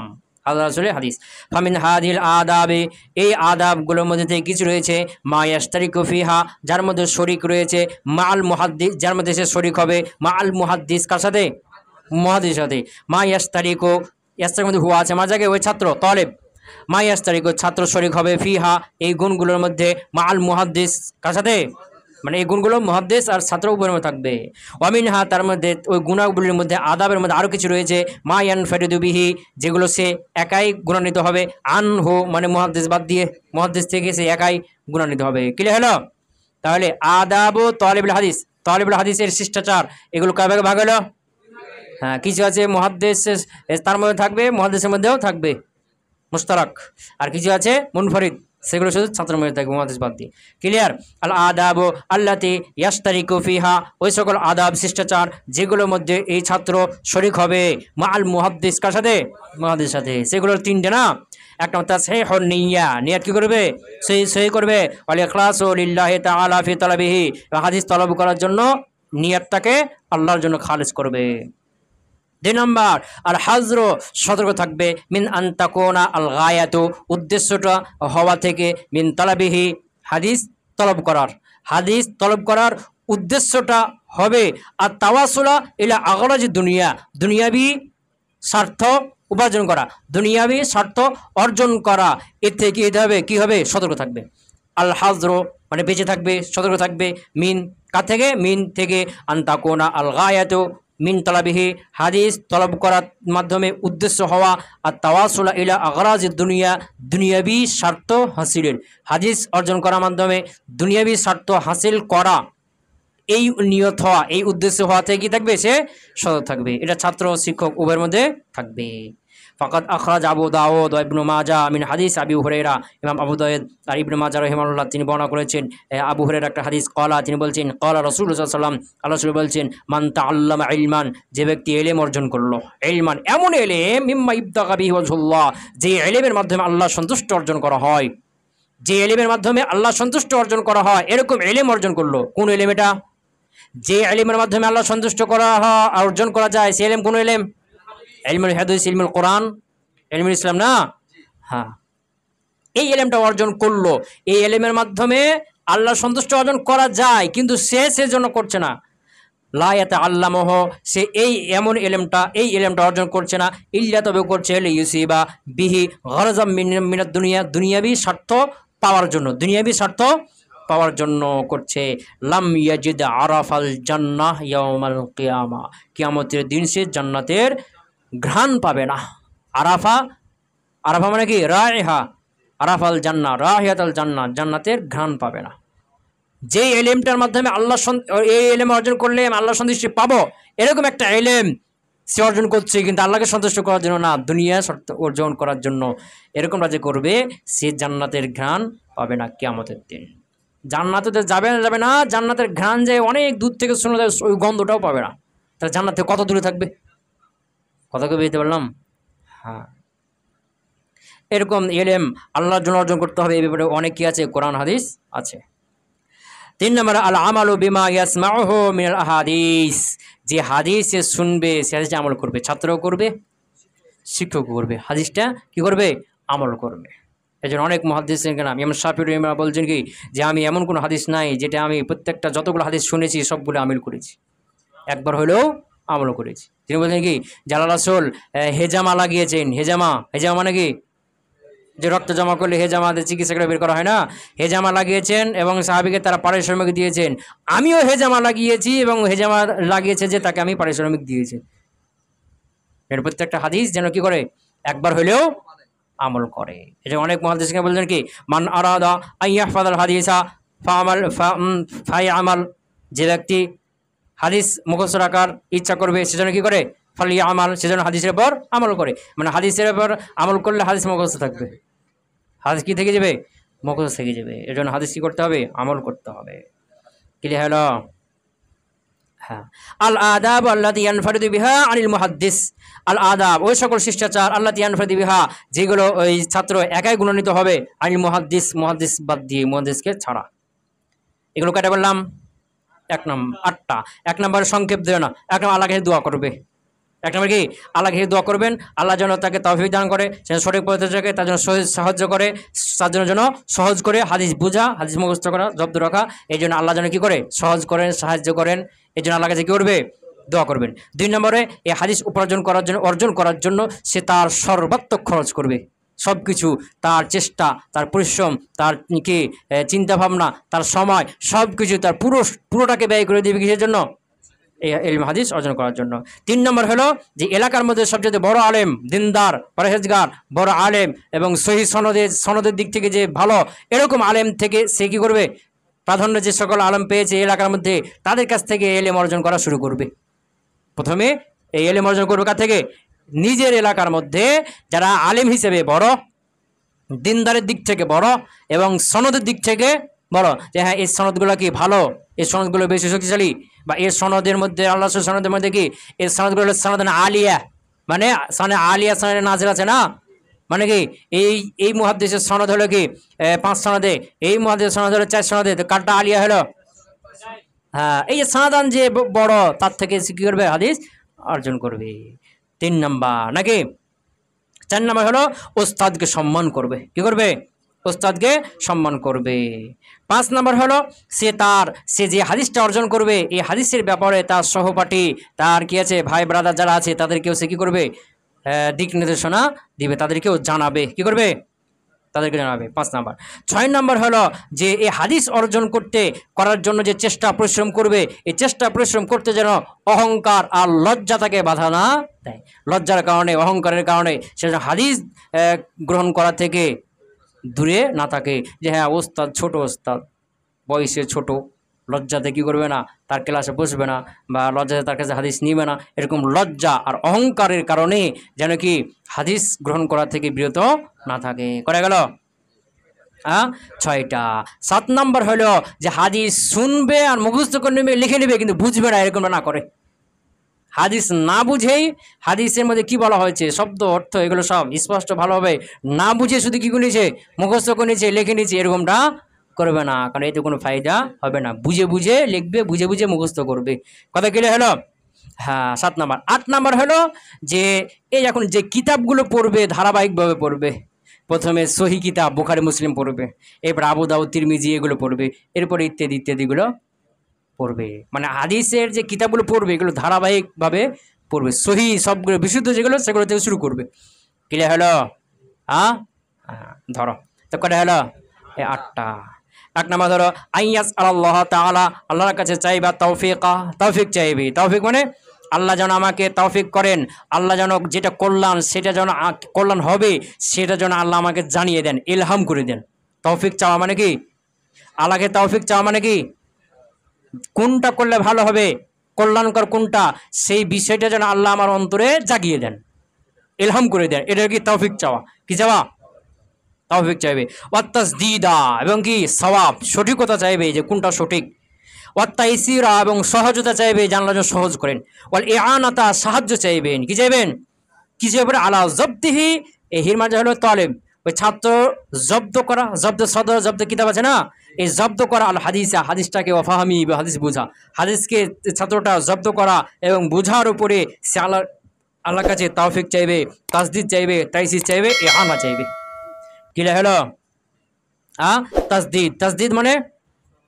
আল্লাহ রাসূলের হাদিস। ফামিন হাদিল আদাবে, এই আদাবগুলোর মধ্যে থেকে কিছু রয়েছে মা ইয়াশতারিকু ফিহা, যার মধ্যে শরীক রয়েছে, মাল মুহাদ্দিস, যার মধ্যে সে শরীক হবে, মাল মুহাদ্দিস, কার সাথে? মুহাদ্দিসের সাথে। মা ইয়াশতারিকু, ইয়াশতারির মধ্যে হুয়া আছে, মা জায়গায় ওই ছাত্র তলেব, মা ইয়াশতারিকু ছাত্র শরীক হবে, ফিহা এই গুণগুলোর মধ্যে, মাল মুহাদ্দিস কার সাথে? মানে এই গুণগুলো মুহাদ্দিস আর ছাত্র উভয়ের মধ্যে থাকবে। ওয়ামিনহা, তার মধ্যে ওই গুণাবলীর মধ্যে আদাবের মধ্যে আরও কিছু রয়েছে, মা ইয়ানফারিদু বিহি, যেগুলো সে একাই গুণান্বিত হবে, আনহু মানে মুহাদ্দিস বাদ দিয়ে, মুহাদ্দিস থেকে সে একাই গুণান্বিত হবে। ক্লিয়ার হলো? তাহলে আদাব ও তালিবুল হাদিস, তালিবুল হাদিসের শিষ্টাচার, এগুলো কয় ভাগে ভাগ হলো? হ্যাঁ, কিছু আছে মুহাদ্দিস তার মধ্যে থাকবে, মুহাদ্দিসের মধ্যেও থাকবে মুশতারাক, আর কিছু আছে মুনফারিদ, সেগুলো শুধু ছাত্রের মধ্যে থাকবে মুহাদ্দিস বাদ দিয়ে। ক্লিয়ার? আল আদাব আল্লাতি ইয়াশতারিকু ফিহা, ওই সকল আদাব শিষ্টাচার যেগুলোর মধ্যে এই ছাত্র শরীক হবে, মাল মুহাদ্দিস কার সাথে? মুহাদ্দিসের সাথে। সেগুলোর তিনটে না, এক নম্বর তাসহিহুন নিয়্যা, নিয়ত কি করবে? সহি করবে। ওয়াল ইখলাসু লিল্লাহি তাআলা ফি তালাবিহি, হাদিস তলব করার জন্য নিয়তটাকে আল্লাহর জন্য খালিস করবে। 2 নম্বর আর হাজর, সতর্ক থাকবে, মিন আনতাকুনা আল গায়াতু, উদ্দেশ্যটা হওয়া থেকে, মিন তালাবিহি হাদিস তলব করার, হাদিস তলব করার উদ্দেশ্যটা হবে আর তাওয়াসুলা ইলা আগরাজ দুনিয়া, দুনিয়াবি স্বার্থ উপার্জন করা, দুনিয়াবি স্বার্থ অর্জন করা, এর থেকে এতে হবে কি হবে? সতর্ক থাকবে। আল হাজর মানে বেঁচে থাকবে, সতর্ক থাকবে, মিন কার থেকে? মিন থেকে, আনতাকুনা আল গায়াতু মিন তালাবিহি হাদিস তলব করার মাধ্যমে উদ্দেশ্য হওয়া, আর তাওয়াসুলা ইলা আগরাজ দুনিয়া, দুনিয়াবি স্বার্থ হাসিলের, হাদিস অর্জন করার মাধ্যমে দুনিয়াবি স্বার্থ হাসিল করা, এই নিয়ত হওয়া, এই উদ্দেশ্য হওয়া থেকে কি থাকবে? সে সতর্ক থাকবে। এটা ছাত্র শিক্ষক উভয়ের মধ্যে থাকবে। ফাকাদ আখরাজ আবু দাউদ ওয়া ইবনু মাজাহ মিন হাদিস আবি হুরায়রা, ইমাম আবু দাউদ আর ইবনু মাজাহ রাহিমাহুল্লাহ তিনি বর্ণনা করেছেন আবু হুরায়রা একটা হাদিস, ক্বালা তিনি বলছেন, ক্বালা রাসূলুল্লাহ সাল্লাল্লাহু আলাইহি ওয়াসাল্লাম, আল্লাহ রাসূল বলছেন, মান তাআল্লামা ইলমান, যে ব্যক্তি ইলম অর্জন করলো, ইলমান এমন ইলম, মিম্মা ইবতাগা বিহি ওয়াজহুল্লাহ, যে ইলমের মাধ্যমে আল্লাহ সন্তুষ্ট অর্জন করা হয়, যে ইলমের মাধ্যমে আল্লাহ সন্তুষ্ট অর্জন করা হয়, এরকম ইলম অর্জন করলো। কোন ইলম এটা? যে ইলমের মাধ্যমে আল্লাহ সন্তুষ্ট করা অর্জন করা যায়, সে ইলম কোন ইলম? ইলমুল হাদিস, ইলমুল কোরআন, ইলমুল ইসলাম না? হ্যাঁ, এই ইলমটা অর্জন করলো, এই ইলমের মাধ্যমে আল্লাহ সন্তুষ্ট অর্জন করা যায়, কিন্তু সে সেজন্য করছে না। লা ইয়াতাআল্লামুহু, সে এই এমন ইলমটা, এই ইলমটা অর্জন করছে না, ইল্লা তবে করছে লিইউসিবা বিহি গরজাম মিনাদ দুনিয়া, দুনিয়াবি স্বার্থ পাওয়ার জন্য, দুনিয়াবি স্বার্থ পাওয়ার জন্য করছে। লাম ইয়াজিদ আরাফাল জান্নাহ ইয়াউমাল কিয়ামা, কিয়ামতের দিন সে জান্নাতের ঘ্রাণ পাবে না। আরাফা, আরাফা মানে কি? রায়হা, আরাফাল জান্নাহ রাহিয়াতাল জান্নাহ, জান্নাতের ঘ্রাণ পাবে না। যে এলেমটার মাধ্যমে আল্লাহ, এই এলেম অর্জন করলে আল্লাহ সন্তুষ্টি পাবো, এরকম একটা এলেম সে অর্জন করছে, কিন্তু আল্লাহকে সন্তুষ্ট করার জন্য না, দুনিয়া অর্জন করার জন্য, এরকমটা যে করবে সে জান্নাতের ঘ্রাণ পাবে না কিয়ামতের দিন। জান্নাতে যাবে না, জান্নাতের ঘ্রাণ যে অনেক দূর থেকে শোনা যায়, ওই গন্ধটাও পাবে না। তাহলে জান্নাত থেকে কত দূরে থাকবে? কথা কে বুঝতে পারলাম? হ্যাঁ, এরকম এলেম আল্লাহর জন্য অর্জন করতে হবে, এই ব্যাপারে অনেক কি আছে, কোরআন হাদিস আছে। 3 নম্বর আল আমালু বিমা ইয়াসমাউহু মিনাল আহাদিস, যে হাদিসে শুনবে সে হাদিসে আমল করবে, ছাত্রও করবে, শিক্ষকও করবে, হাদিসটা কি করবে? আমল করবে। এই জন্য অনেক মুহাদ্দিসের নাম, ইমাম শাফিঈ রাহিমাহুল্লাহ বলছেন কি, যে আমি এমন কোনো হাদিস নাই যেটা আমি প্রত্যেকটা যতগুলো হাদিস শুনেছি সবগুলো আমল করেছি, একবার হলেও আমল করেছি। তিনি বলছেন কি, যে আল্লাহ রাসূল হেজামা লাগিয়েছেন, হেজামা, হেজামা মানে কি? যে রক্ত জমা করলে হেজামাদের চিকিৎসা করে বের করা হয় না, হেজামা লাগিয়েছেন এবং সাহাবীকে তারা পারিশ্রমিক দিয়েছেন। আমিও হেজামা লাগিয়েছি এবং হেজামা লাগিয়েছে যে তাকে আমি পারিশ্রমিক দিয়েছি। এর প্রত্যেকটা হাদিস যেন কি করে? একবার হলেও আমল করে। এটা অনেক মুহাদ্দিসিন বলছেন কি, মান আরাদা আন ইয়াহফাযাল হাদিসা ফাআমাল ফায়ামাল, যে ব্যক্তি হাদিস মুখস্থ রাখার ইচ্ছা করবে সেজন্য কি করে? ফালিয়ামাল, সেজন্য হাদিসের উপর আমল করে। মানে হাদিসের উপর আমল করলে হাদিস মুখস্থ থাকবে, হাদিস কি থেকে যাবে? মুখস্থ থেকে যাবে। এর জন্য হাদিস কি করতে হবে? আমল করতে হবে। ক্লিয়ার হলো? হ্যাঁ। আল আদাব আল্লাতী ইয়ানফারিদু বিহা আনিল মুহাদ্দিস, আল আদাব ওই সকল শিষ্টাচার, আল্লাতী ইয়ানফারিদু বিহা যেগুলো ওই ছাত্র একাই গুণান্বিত হবে, আনিল মুহাদ্দিস, মুহাদ্দিস বাদ দিয়ে, মুহাদ্দিসকে ছাড়া। এগুলো কয়টা বললাম? 8টা। 1 নম্বর সংক্ষেপ দেয় না, 1 নম্বর আল্লাহর কাছে দোয়া করবে, এক নম্বর কি, আল্লাহকে দোয়া করবেন আল্লাহ যেন তাকে তৌফিক দান করে, সে সঠিক পথে থাকে, তার জন্য সাহায্য করে, তার জন্য সহজ করে হাদিস বোঝা, হাদিস মুখস্থ করা, জব্দ রাখা, এই জন্য আল্লাহ যেন কি করে সহজ করেন, সাহায্য করেন, এই জন্য আল্লাহ কাছে কি করবে দোয়া করবেন। 2 নম্বরে এই হাদিস অর্জন করার জন্য সে তার সর্বাত্মক খরচ করবে, সব কিছু, তার চেষ্টা, তার পরিশ্রম, তার কি চিন্তাভাবনা, তার সময়, সব কিছু তার পুরোটাকে ব্যয় করে দেবে কিসের জন্য, এই ইলম হাদিস অর্জন করার জন্য। 3 নম্বর হলো যে এলাকার মধ্যে সবচেয়ে বড় আলেম, দিনদার, পরহেজগার, বড় আলেম এবং সহি সনদের দিক থেকে যে ভালো, এরকম আলেম থেকে সে কি করবে, প্রাধান্য যে সকল আলেম পেয়েছে এলাকার মধ্যে তাদের কাছ থেকে ইলম অর্জন করা শুরু করবে। প্রথমে এই ইলম অর্জন করবে কার থেকে, নিজের এলাকার মধ্যে যারা আলেম হিসেবে বড়, দিনদারের দিক থেকে বড় এবং সনদের দিক থেকে বড়, যে হ্যাঁ এই সনদগুলো কি ভালো, এই সনদগুলো বেশি শক্তিশালী, বা এর সনদের মধ্যে আল্লাহ সনদের মধ্যে কি এর সনদগুলো সনদ আলিয়া, মানে সনে আলিয়া সনদে নাজিল আছে না, মানে কি এই মুহাদ্দিসের সনদ হলো কি 5 সনদে, এই মুহাদ্দিসের সনদ হলো 4 সনদে, তো কারটা আলিয়া হলো, হ্যাঁ এই যে সনাদান যে বড় তার থেকে কি করবে হাদিস অর্জন করবে। 3 নাম্বার নাকি। 4 নাম্বার হলো ওস্তাদকে সম্মান করবে, কি করবে, ওস্তাদকে সম্মান করবে। 5 নাম্বার হলো সে যে হাদিসটা অর্জন করবে এই হাদিসের ব্যাপারে তার সহপাঠী, তার কি আছে ভাই ব্রাদার যারা আছে তাদেরকেও সে কি করবে দিক নির্দেশনা দিবে, তাদেরকেও জানাবে, কি করবে তাদেরকে জানাবে। 5 নাম্বার। 6 নাম্বার হলো যে এই হাদিস অর্জন করার জন্য যে চেষ্টা পরিশ্রম করবে, এই চেষ্টা পরিশ্রম করতে যেন অহংকার আর লজ্জা তাকে বাধা না দেয়, লজ্জার কারণে অহংকারের কারণে সে যেন হাদিস গ্রহণ করা থেকে দূরে না থাকে, যে হ্যাঁ ওস্তাদ ছোট, ওস্তাদ বয়সে ছোট, লজ্জাতে কি করবে না তার ক্লাসে বসবে না, বা লজ্জাতে তার কাছে হাদিস নিবে না, এরকম লজ্জা আর অহংকারের কারণে যেন কি হাদিস গ্রহণ করা থেকে বিরত না থাকে। করে গেল 6টা। 7 নাম্বার হলো যে হাদিস শুনবে আর মুখস্থ করে নেবে, লিখে নেবে, কিন্তু বুঝবে না, এরকম না করে। হাদিস না বুঝেই হাদিসের মধ্যে কি বলা হয়েছে শব্দ অর্থ এগুলো সব স্পষ্ট ভালোভাবে না বুঝে শুধু কি করে নিয়েছে মুখস্থ করে নিয়েছে, লিখে নিয়েছে, এরকমটা করবে না, কারণ এতে কোনো ফায়দা হবে না। বুঝে বুঝে লিখবে, বুঝে বুঝে মুখস্থ করবে। কথা ক্লিয়ার হলো? হ্যাঁ। 7 নাম্বার। 8 নাম্বার হলো যে এই এখন যে কিতাবগুলো পড়বে ধারাবাহিকভাবে পড়বে, প্রথমে সহি কিতাব বুখারী মুসলিম পড়বে, এরপর আবু দাউদ তিরমিজি এগুলো পড়বে, এরপরে ইত্যাদি ইত্যাদিগুলো পড়বে। মানে হাদিসের যে কিতাবগুলো পড়বে এগুলো ধারাবাহিকভাবে পড়বে, সহি সবগুলো বিশুদ্ধ যেগুলো সেগুলো থেকে শুরু করবে। ক্লিয়ার হলো? হ্যাঁ, ধরো তো কটা হলো? 8টা। 1 নাম্বার ধরো আইয়াস আল্লাহ তাআলা, আল্লাহর কাছে চাইবা তৌফিক চাইবে। তৌফিক মানে আল্লাহ যেন আমাকে তৌফিক করেন, আল্লাহ যেন যেটা কল্যাণ সেটা যেন কল্যাণ হবে সেটা যেন আল্লাহ আমাকে জানিয়ে দেন, ইলহাম করে দেন। তৌফিক চাওয়া মানে কি, আল্লাহকে তৌফিক চাওয়া মানে কি, কোনটা করলে ভালো হবে, কল্যাণকর কোনটা, সেই বিষয়টা যেন আল্লাহ আমার অন্তরে জাগিয়ে দেন, ইলহাম করে দেন, এটা কি তৌফিক চাওয়া। কি চাওয়া? তৌফিক চাইবে। ওয়াত্তাসদীদা, এবং কি সওয়াব, সঠিকতা চাইবে, যে কোনটা সঠিক। ওয়াত্তাইসিরা, এবং সহজতা চাইবে, যে আল্লাহ যেন সহজ করেন। ওয়াল ইআনাতা, সাহায্য চাইবেন। কি চাইবেন? কি চাইবেন? আলা জব্দিহি, এই হিরমাজা হলো তালেব, ওই ছাত্র জব্দ করা, জব্দ কিতাব আছে না, এই জব্দ করা আল হাদিসা, হাদিসটাকে ওয়াফাহামি, হাদিস বোঝা, হাদিসকে ছাত্রটা জব্দ করা এবং বোঝার উপরে সে আল্লাহর কাছে তৌফিক চাইবে, তাসদিদ চাইবে, তাইসির চাইবে, ইআনা চাইবে। ক্লিয়ার হলো? তাসদিদ মানে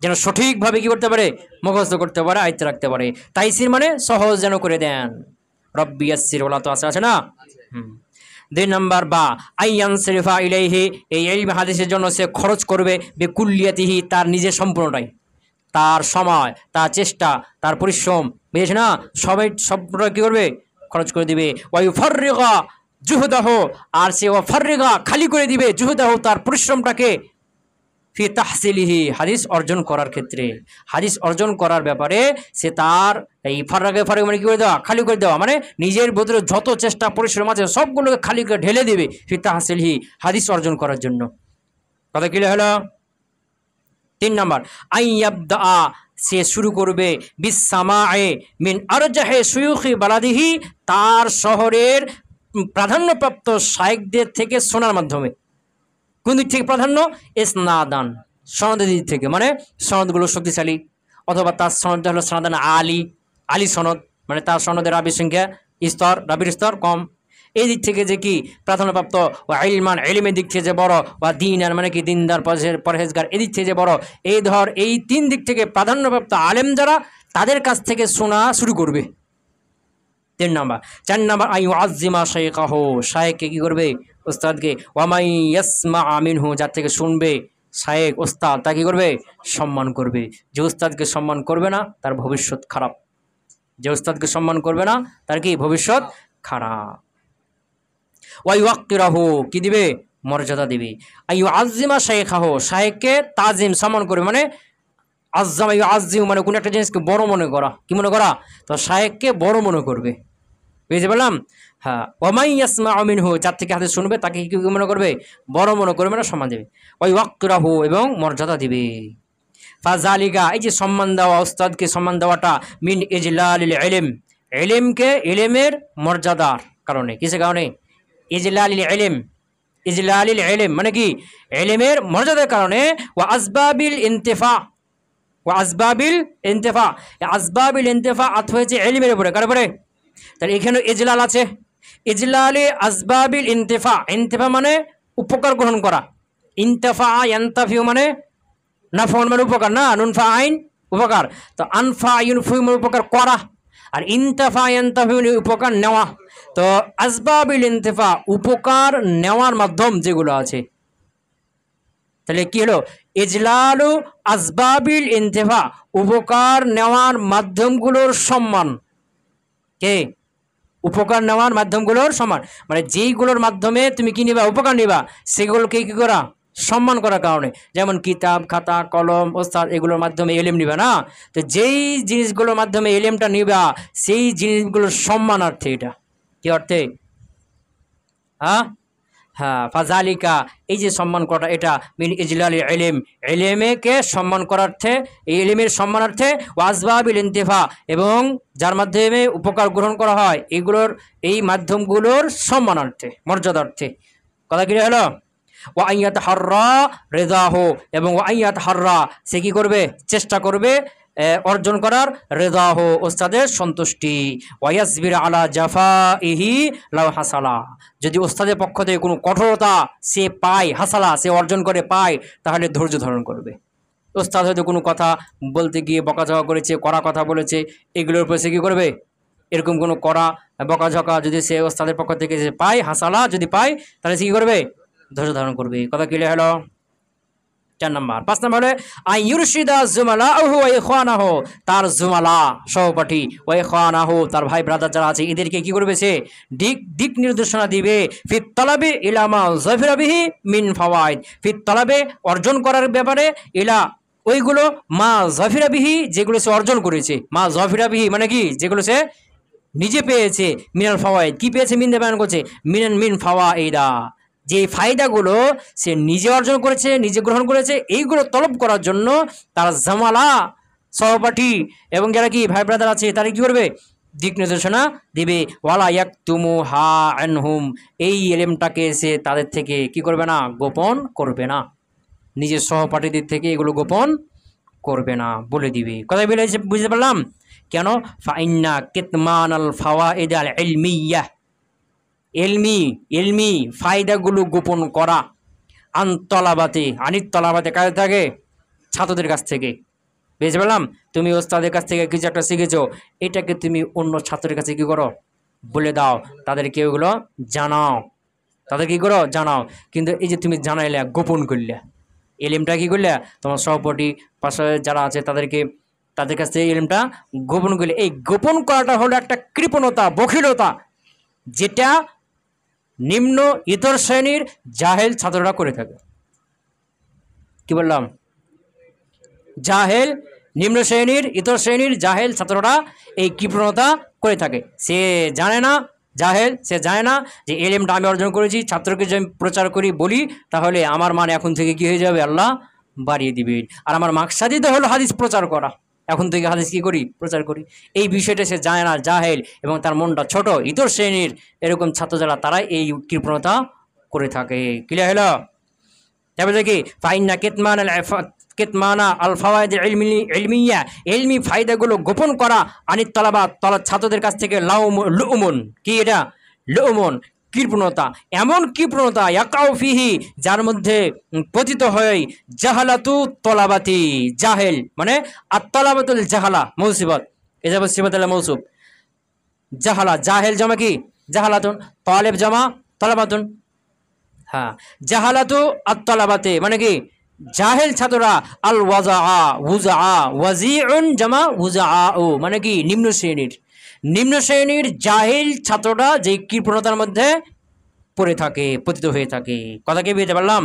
যেন সঠিকভাবে কি করতে পারে, মুখস্থ করতে পারে, আয়ত্তে রাখতে পারে। তাইসির মানে সহজ যেন করে দেন, রব্বি ইয়াসসির, ওলা তো আছে না। 2 নাম্বার বা আইয়ান শরীফা ইলাইহি, এই ইলম হাদিসের জন্য সে খরচ করবে বিকুল্লিয়াতিহি, তার নিজের সম্পূর্ণটাই, তার সময়, তার চেষ্টা, তার পরিশ্রম, বুঝেছ না, সবটা কি করবে, খরচ করে দিবে। ওয়াইফাররিগা জুহদাহ, আর সে ওয়াফাররিগা খালি করে দিবে, জুহদাহ তার পরিশ্রমটাকে, ফি তাহসিলিহি হাদিস অর্জন করার ক্ষেত্রে, হাদিস অর্জন করার ব্যাপারে সে তার এই ফারাগে মানে কি করে দেওয়া, খালি করে দেওয়া, মানে নিজের ভিতরে যত চেষ্টা পরিশ্রম আছে সবগুলোকে খালি করে ঢেলে দেবে ফি তাহসিলিহি, হাদিস অর্জন করার জন্য। কথা ক্লিয়ার হলো? 3 নাম্বার আইয়াবদা, সে শুরু করবে বিসসামায়ে মিন আরজাহে শুয়ুখি বালাদিহি, তার শহরের প্রাধান্যপ্রাপ্ত শাইখদের থেকে শোনার মাধ্যমে। কোন দিক থেকে প্রাধান্য? ইসনাদান, সনদের দিক থেকে, মানে সনদগুলো শক্তিশালী, অথবা তার সনদটা হলো সনদান আলী সনদ, মানে তার সনদের রাবি সংখ্যা স্তর, রাবির স্তর কম। এই দিক থেকে যে কি প্রাধান্যপ্রাপ্ত, ও ইলমান ইলমের দিক থেকে যে বড়, বা দিনার মানে কি দিনদার পরহেজগার এদিক থেকে যে বড়, এই 3 দিক থেকে প্রাধান্যপ্রাপ্ত আলেম যারা, তাদের কাছ থেকে শোনা শুরু করবে। 3 নাম্বার। 4 নাম্বার আইয়ু আজিমা শাইখাহু, শায়েখকে কি করবে? উস্তাদকে। ওয়ামাই ইয়াসমা মিনহু, যার থেকে শুনবে শায়েখ উস্তাদ, তা কি করবে? সম্মান করবে। যে উস্তাদকে সম্মান করবে না তার ভবিষ্যৎ খারাপ। যে উস্তাদকে সম্মান করবে না তার কি ভবিষ্যৎ খারাপ। ওয়াইওয়াক্কিরাহু, কি দিবে? মর্যাদা দিবে। আইয়ু আজিমা শাইখাহু, শায়েখকে তাজিম সম্মান করবে, মানে আজ্জামা ইউ আজিম মানে কোনো একটা জিনিসকে বড় মনে করা। কি মনে করা? তো শায়েখকে বড় মনে করবে। বুঝতে পারলাম? হ্যাঁ। ওয়ামাই ইয়াসমা মিনহু, যার থেকে হাদিস শুনবে তাকে কি মনে করবে? বড় মনে করবে, না সম্মান দেবে। ওয়াইওয়াক্কিরাহু, এবং মর্যাদা দিবে। ফাজালিকা, এই যে সম্মান দেওয়া, উস্তাদকে সম্মান দেওয়াটা, মিন ইজলালিল ইলম, ইলমকে ইলমের মর্যাদার কারণে। কিসের কারণে? ইজলালিল ইলম, ইজলালিল ইলম মানে কি? ইলমের মর্যাদার কারণে। ওয়া আসবাবিল ইন্তিফা, ওয়া আসবাবিল ইন্তিফা, আসবাবিল ইন্তিফা আত হয়েছে ইলমের উপরে। কার উপরে? তাহলে এখানে ইজলাল আছে। ইজলালে আসবাবিল ইন্তিফা, ইন্তিফা মানে উপকার গ্রহণ করা। ইন্তিফা ইয়ান্তাফিউ মানে নাফন মানে উপকার, না নুনফা আইন উপকার। তো আনফা ইউনফু মানে উপকার করা, আর ইনতাফা ইয়ান্তাফিউ উপকার নেওয়া। তো আসবাবিল ইন্তিফা উপকার নেওয়ার মাধ্যম যেগুলো আছে, তাহলে কি হলো? ইজলালু আসবাবিল ইন্তিফা, উপকার নেওয়ার মাধ্যমগুলোর সম্মান। কে? উপকার নেওয়ার মাধ্যমগুলোর সম্মান, মানে যেইগুলোর মাধ্যমে তুমি কি নিবা? উপকার নিবা, সেগুলোকে কি করা? সম্মান করার কারণে। যেমন কিতাব, খাতা, কলম, ওস্তাদ, এগুলোর মাধ্যমে এলেম নিবা না। তো যেই জিনিসগুলোর মাধ্যমে এলেমটা নিবা, সেই জিনিসগুলোর সম্মানার্থে। এটা কি অর্থে? হ্যাঁ হ্যাঁ, ফাজালিকা, এই যে সম্মান করা, এটা মিন ইজলাল ইলম, ইলমকে সম্মান করার্থে, এই ইলমের সম্মানার্থে। ওয়াসবাবিল ইন্তিফা, এবং যার মাধ্যমে উপকার গ্রহণ করা হয়, এগুলোর এই মাধ্যমগুলোর সম্মানার্থে, মর্যাদার্থে। কথা ক্লিয়ার হলো? ওয়াইয়াত হাররা রেজাহু, এবং ওয়াইয়াত হাররা, সে কি করবে? চেষ্টা করবে অর্জন করার রেজাহু, ওস্তাদের সন্তুষ্টি। ওয়াসবির আলা জাফাইহি লাউ হাসালা, যদি ওস্তাদের পক্ষ থেকে কোনো কঠোরতা সে পায়, হাসালা সে অর্জন করে পায়, তাহলে ধৈর্য ধারণ করবে। ওস্তাদ হয়তো কোনো কথা বলতে গিয়ে বকাঝকা করেছে, কড়া কথা বলেছে, এগুলোর উপরে সে কী করবে? এরকম কোনো কড়া বকাঝকা যদি সে ওস্তাদের পক্ষ থেকে সে পায়, হাসালা যদি পায়, তাহলে সে কী করবে? ধৈর্য ধারণ করবে। কথা ক্লিয়ার হলো? 4 নাম্বার। 5 নাম্বার হলে আইয়ুরশিদা জুমালাহু ওয়া ইখওয়ানাহু, তার জুমালা সহপাঠী, ওয়া ইখওয়ানাহু তার ভাই ব্রাদার যারা আছে, এদেরকে কি করবে? সে দিক নির্দেশনা দিবে। ফিত তালাবে ইলা মা যাফিরা বিহি মিন ফাওয়াইদ, ফিত তালাবে অর্জন করার ব্যাপারে, ইলা ওইগুলো, মা যাফিরা বিহি যেগুলো সে অর্জন করেছে। মা যাফিরা বিহি মানে কি? যেগুলো সে নিজে পেয়েছে। মিনাল ফাওয়াইদ, কি পেয়েছে? মিন দিয়ে বয়ান করছে, মিন ফাওয়াইদা, যে ফায়দাগুলো সে নিজে অর্জন করেছে, নিজে গ্রহণ করেছে, এইগুলো তলব করার জন্য তার জামালা সহপাঠী এবং যারা কি ভাই ব্রাদার আছে, তারা কি করবে? দিক নির্দেশনা দিবে। ওয়ালা ইয়াকতুমু হা আনহুম, এই ইলমটাকে সে তাদের থেকে কি করবে না? গোপন করবে না। নিজের সহপাঠীদের থেকে এগুলো গোপন করবে না, বলে দিবে। কথাই বলে বুঝতে পারলাম কেন? ফাইন্না কিতমানাল ফাওয়াইদ আল ইলমিয়াহ, এলমি ফায়দাগুলো গোপন করা, আনিত তলাবাতে কাজে থাকে ছাত্রদের কাছ থেকে। বুঝতে পারলাম? তুমি ওস্তাদের কাছ থেকে কিছু একটা শিখেছো, এটাকে তুমি অন্য ছাত্রের কাছে কি করো? বলে দাও, তাদেরকে ওগুলো জানাও, তাদের কি করো? জানাও। কিন্তু এই যে তুমি জানাইলে, গোপন করলে, এলিমটা কি করলে? তোমার সহপাঠী পাশে যারা আছে তাদের কাছ থেকে এলিমটা গোপন করলে, এই গোপন করাটা হলো একটা কৃপণতা, বখিলতা, যেটা নিম্ন ইতর শ্রেণীর জাহেল ছাত্ররা করে থাকে। কি বললাম? জাহেল, নিম্ন শ্রেণীর, ইতর শ্রেণীর জাহেল ছাত্ররা এই কৃপণতা করে থাকে। সে জানে না, জাহেল, সে জানে না যে এলেমটা আমি অর্জন করেছি, ছাত্রকে যদি প্রচার করি, বলি, তাহলে আমার মান এখন থেকে কি হয়ে যাবে? আল্লাহ বাড়িয়ে দিবেন। আর আমার মাকসাদই তো হলো হাদিস প্রচার করা, এখন থেকে হাদিস কি করি? প্রচার করি। এই বিষয়টা সে জানে না, জাহেল, এবং তার মনটা ছোট। ইতর শ্রেণীর এরকম ছাত্র যারা, তারা এই কৃপণতা করে থাকে। ক্লিয়ার হলো? তারপরে কি? ফাইন্না কিতমানা আল ফাওয়াইদ ইলমিয়া, ইলমি ফায়দাগুলো গোপন করা, আনিত তালাবা ছাত্রদের কাছ থেকে লুমুন, কি এটা লুমুন, কৃপণতা, এমন কৃপণতা ইয়াকাউ ফিহি, যার মধ্যে পতিত হয় জাহালাতু তলাবাতি, জাহেল মানে আত-তলাবাতুল জাহালা মৌসিবত, এটা সিফাত আল মৌসুফ, জাহালা জাহেল জমা কি জাহালাতুন, তালেব জমা তলাবাতুন, হ্যাঁ জাহালাতু আত-তলাবাতি মানে কি জাহেল ছাত্ররা, আল ওয়াজা ওয়াজিউন জামা ওয়াজাউ মানে কি নিম্ন শ্রেণীর জাহিল ছাত্ররা যে কৃপণতার মধ্যে পড়ে থাকে, পতিত হয়ে থাকে। কথা কি বুঝতে পারলাম?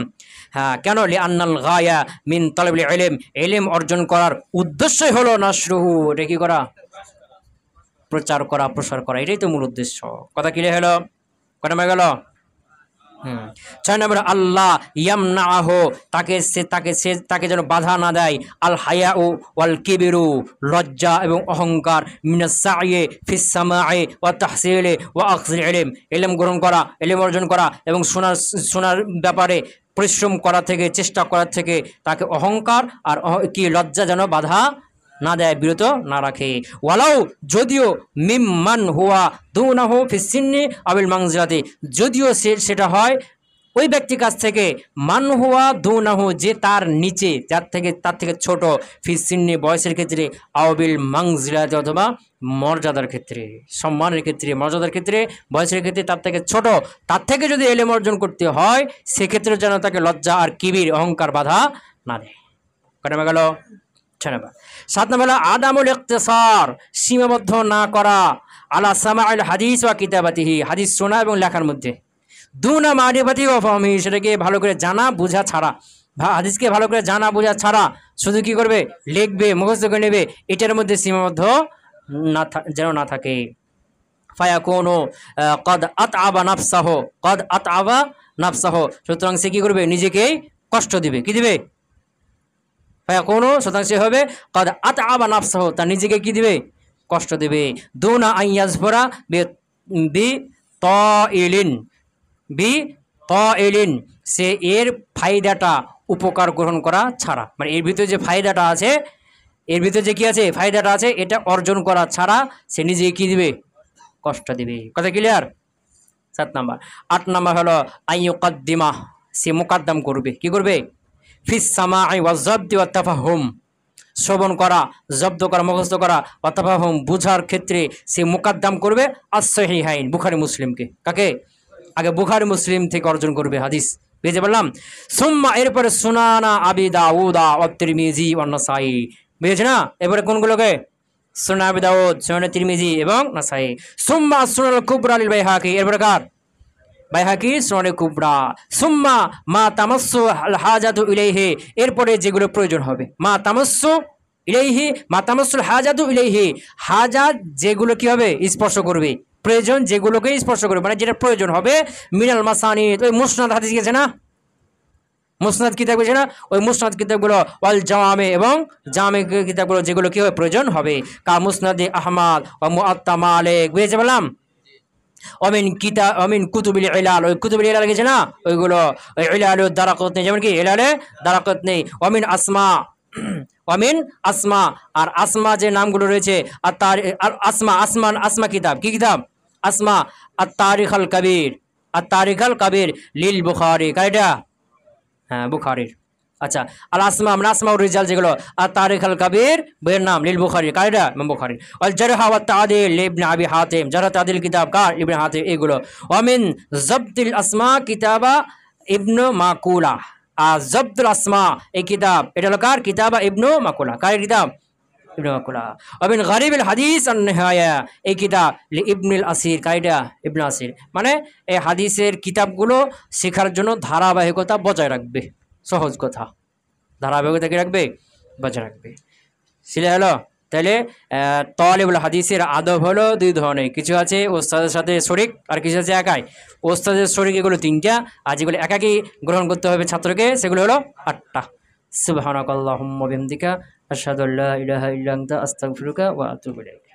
হ্যাঁ, কেন? লিআন্নাল গায়া মিন তালাবিল ইলম, ইলম অর্জন করার উদ্দেশ্যই হলো নাশরুহু, এটা কি করা, প্রচার করা, প্রসার করা, এটাই তো মূল উদ্দেশ্য। কথা ক্লিয়ার হলো? কটা হয়ে গেল? 6 নম্বর, আল্লাহ ইয়ামনাহ, তাকে যেন বাধা না দেয়, আল হায়াউ ওয়াল কিবিরু, লজ্জা এবং অহংকার, মিনাস সাইয়ে ফিস সামায়ে ওয়া তাহসিলে ওয়া আখযিল ইলম, ইলম গ্রহণ করা, ইলম অর্জন করা এবং শোনার ব্যাপারে পরিশ্রম করা থেকে, চেষ্টা করার থেকে তাকে অহংকার আর কি লজ্জা যেন বাধা না দেয়, বিরত না রাখে। ওয়ালাউ, যদিও মিম্মান হুয়া দুনাহু ফিস সিন্নি আবিল মানজিলাতি, যদিও সেটা হয় ওই ব্যক্তির কাছ থেকে, মান হুয়া দুনাহু, যে তার নিচে, তার থেকে ছোট, ফিস সিন্নি বয়সের ক্ষেত্রে, আবিল মানজিলাতি অথবা মর্যাদার ক্ষেত্রে, সম্মানের ক্ষেত্রে, মর্যাদার ক্ষেত্রে, বয়সের ক্ষেত্রে তার থেকে ছোট, তার থেকে যদি ইলম অর্জন করতে হয়, সেক্ষেত্রে যেন তাকে লজ্জা আর কিবির, অহংকার বাধা না দেয়। কটা গেল? 6 নম্বর। 7 নম্বর, আদামুল ইখতিসার, সীমাবদ্ধ না করা, আলা সামাইল হাদিস ওয়া কিতাবাতিহি, হাদিস শোনা এবং লেখার মধ্যে, দুনা মারিফাতি ওয়া ফাহমি, সেটাকে ভালো করে জানা বোঝা ছাড়া, হাদিসকে ভালো করে জানা বোঝা ছাড়া শুধু কি করবে, লিখবে, মুখস্থ করে নেবে, এটার মধ্যে সীমাবদ্ধ যেন না থাকে। ফায়াকুনু কদ আতআবা নাফসাহু, সুতরাং সে কি করবে, নিজেকেই কষ্ট দিবে, কি দিবে, ফায়াকুনু, সুতরাং সে হবে কদ আতআবা নাফসাহু, তার নিজেকে কি দিবে, কষ্ট দিবে। দুনা আইয়াজফরা বি তাইলিন, সে এর ফায়দাটা, উপকার গ্রহণ করা ছাড়া, মানে এর ভিতরে যে ফায়দাটা আছে, এর ভিতরে যে কি আছে, ফায়দাটা আছে, এটা অর্জন করা ছাড়া সে নিজেকে কি দিবে, কষ্ট দিবে। কথা ক্লিয়ার? 7 নম্বর। 8 নম্বর হলো আইয়ুকাদ্দিমা, সে মুকাদ্দাম করবে, কি করবে, ফিস সামাই ওয়া জব্দি ওয়া তাফাহুম, শ্রবণ করা, জব্দ করা, মুখস্থ করা, ওয়া তাফাহুম, বুঝার ক্ষেত্রে সে মুকাদ্দাম করবে আস-সহিহাইন, বুখারী মুসলিমকে। কাকে? আগে বুখারী মুসলিম থেকে অর্জন করবে হাদিস, বুঝতে পারলাম? সুম্মা, এরপরে সুনানা আবি দাউদা ওয়া তিরমিজি ওয়া নাসাই, বুঝেছ না? এবারে কোনগুলোকে? সুনান আবি দাউদ, সুনান তিরমিজি এবং নাসাই। সুম্মা সুনানুল কুবরা লিল বাইহাকি, এরপরে কার? বাইহাকি সুনানে কুবরা। সুম্মা মা তামাসসু আল হাজাতু ইলাইহি, এরপরে যেগুলো প্রয়োজন হবে, মা তামাসসুল হাজাতু ইলাইহি, হাজাত যেগুলো কি হবে, স্পর্শ করবে, প্রয়োজন যেগুলোকে স্পর্শ করবে, মানে যেটা প্রয়োজন হবে, মিনাল মাসানিদ, ওই মুসনাদ হাদিস গেছে না, মুসনাদ কিতাব গেছে না, ওই মুসনাদ কিতাবগুলো, ওয়াল জাওয়ামে, এবং জামে কিতাবগুলো, যেগুলো কি হবে, প্রয়োজন হবে, কা মুসনাদে আহমদ ওয়া মুআত্তা মালিক, বুঝতে পারলাম? অমিন কুতুবিল ইলাল, ওই কুতুবিল ইলাল গেছে না, ওইগুলো, ওই ইলাল দারাকুতনি, যেমন কি ইলালে দারাকুতনি, অমিন আসমা, আর আসমা যে নামগুলো রয়েছে, আর তার আসমা কিতাব, কি কিতাব? আসমা আত-তারিখ আল কবির লিল বুখারী, কাইটা? হ্যাঁ, বুখারীর। আচ্ছা, আল আসমা মানে আসমাউর রিজাল, যেগুলো, আর তারিখ আল কবির বইয়ের নাম, লিল বুখারী, কাইটা? ইমাম বুখারী। আল জারহ ওয়া তা'দীল ইবনে আবি হাতিম, জারহ তা'দীল কিতাব কার? ইবনে হাতিম, এগুলো। ওয়ামিন জবতিল আসমা কিতাবা ইবনু মাকুলা, আর জবতুল আসমা এই কিতাব, এটা হলো কার? কিতাবা ইবনু মাকুলা, কার কিতাব? ইবনু মাকুলা। ওয়ামিন গরিবিল হাদিস আন নিহায়া, এই কিতাব লি ইবনুল আসির, কাইটা? ইবনে আসির। মানে এই হাদিসের কিতাবগুলো শেখার জন্য ধারাবাহিকতা বজায় রাখবে, সহজ কথা, ধারাবাহিকতা কি রাখবে? বজায় রাখবে। সিলে হলো? তাহলে তালিবুল হাদিসের আদব হলো 2 ধরনের, কিছু আছে ওস্তাদের সাথে শরীক, আর কিছু আছে একাই। ওস্তাদের শরীক এগুলো 3টা, আর যেগুলো একাকি গ্রহণ করতে হবে ছাত্রকে, সেগুলো হলো 8টা। সুবহানাকাল্লাহুম্মা ওয়া বিহামদিকা আশহাদু আল্লা ইলাহা ইল্লা আনতা আস্তাগফিরুকা ওয়া আতুবু ইলাইক।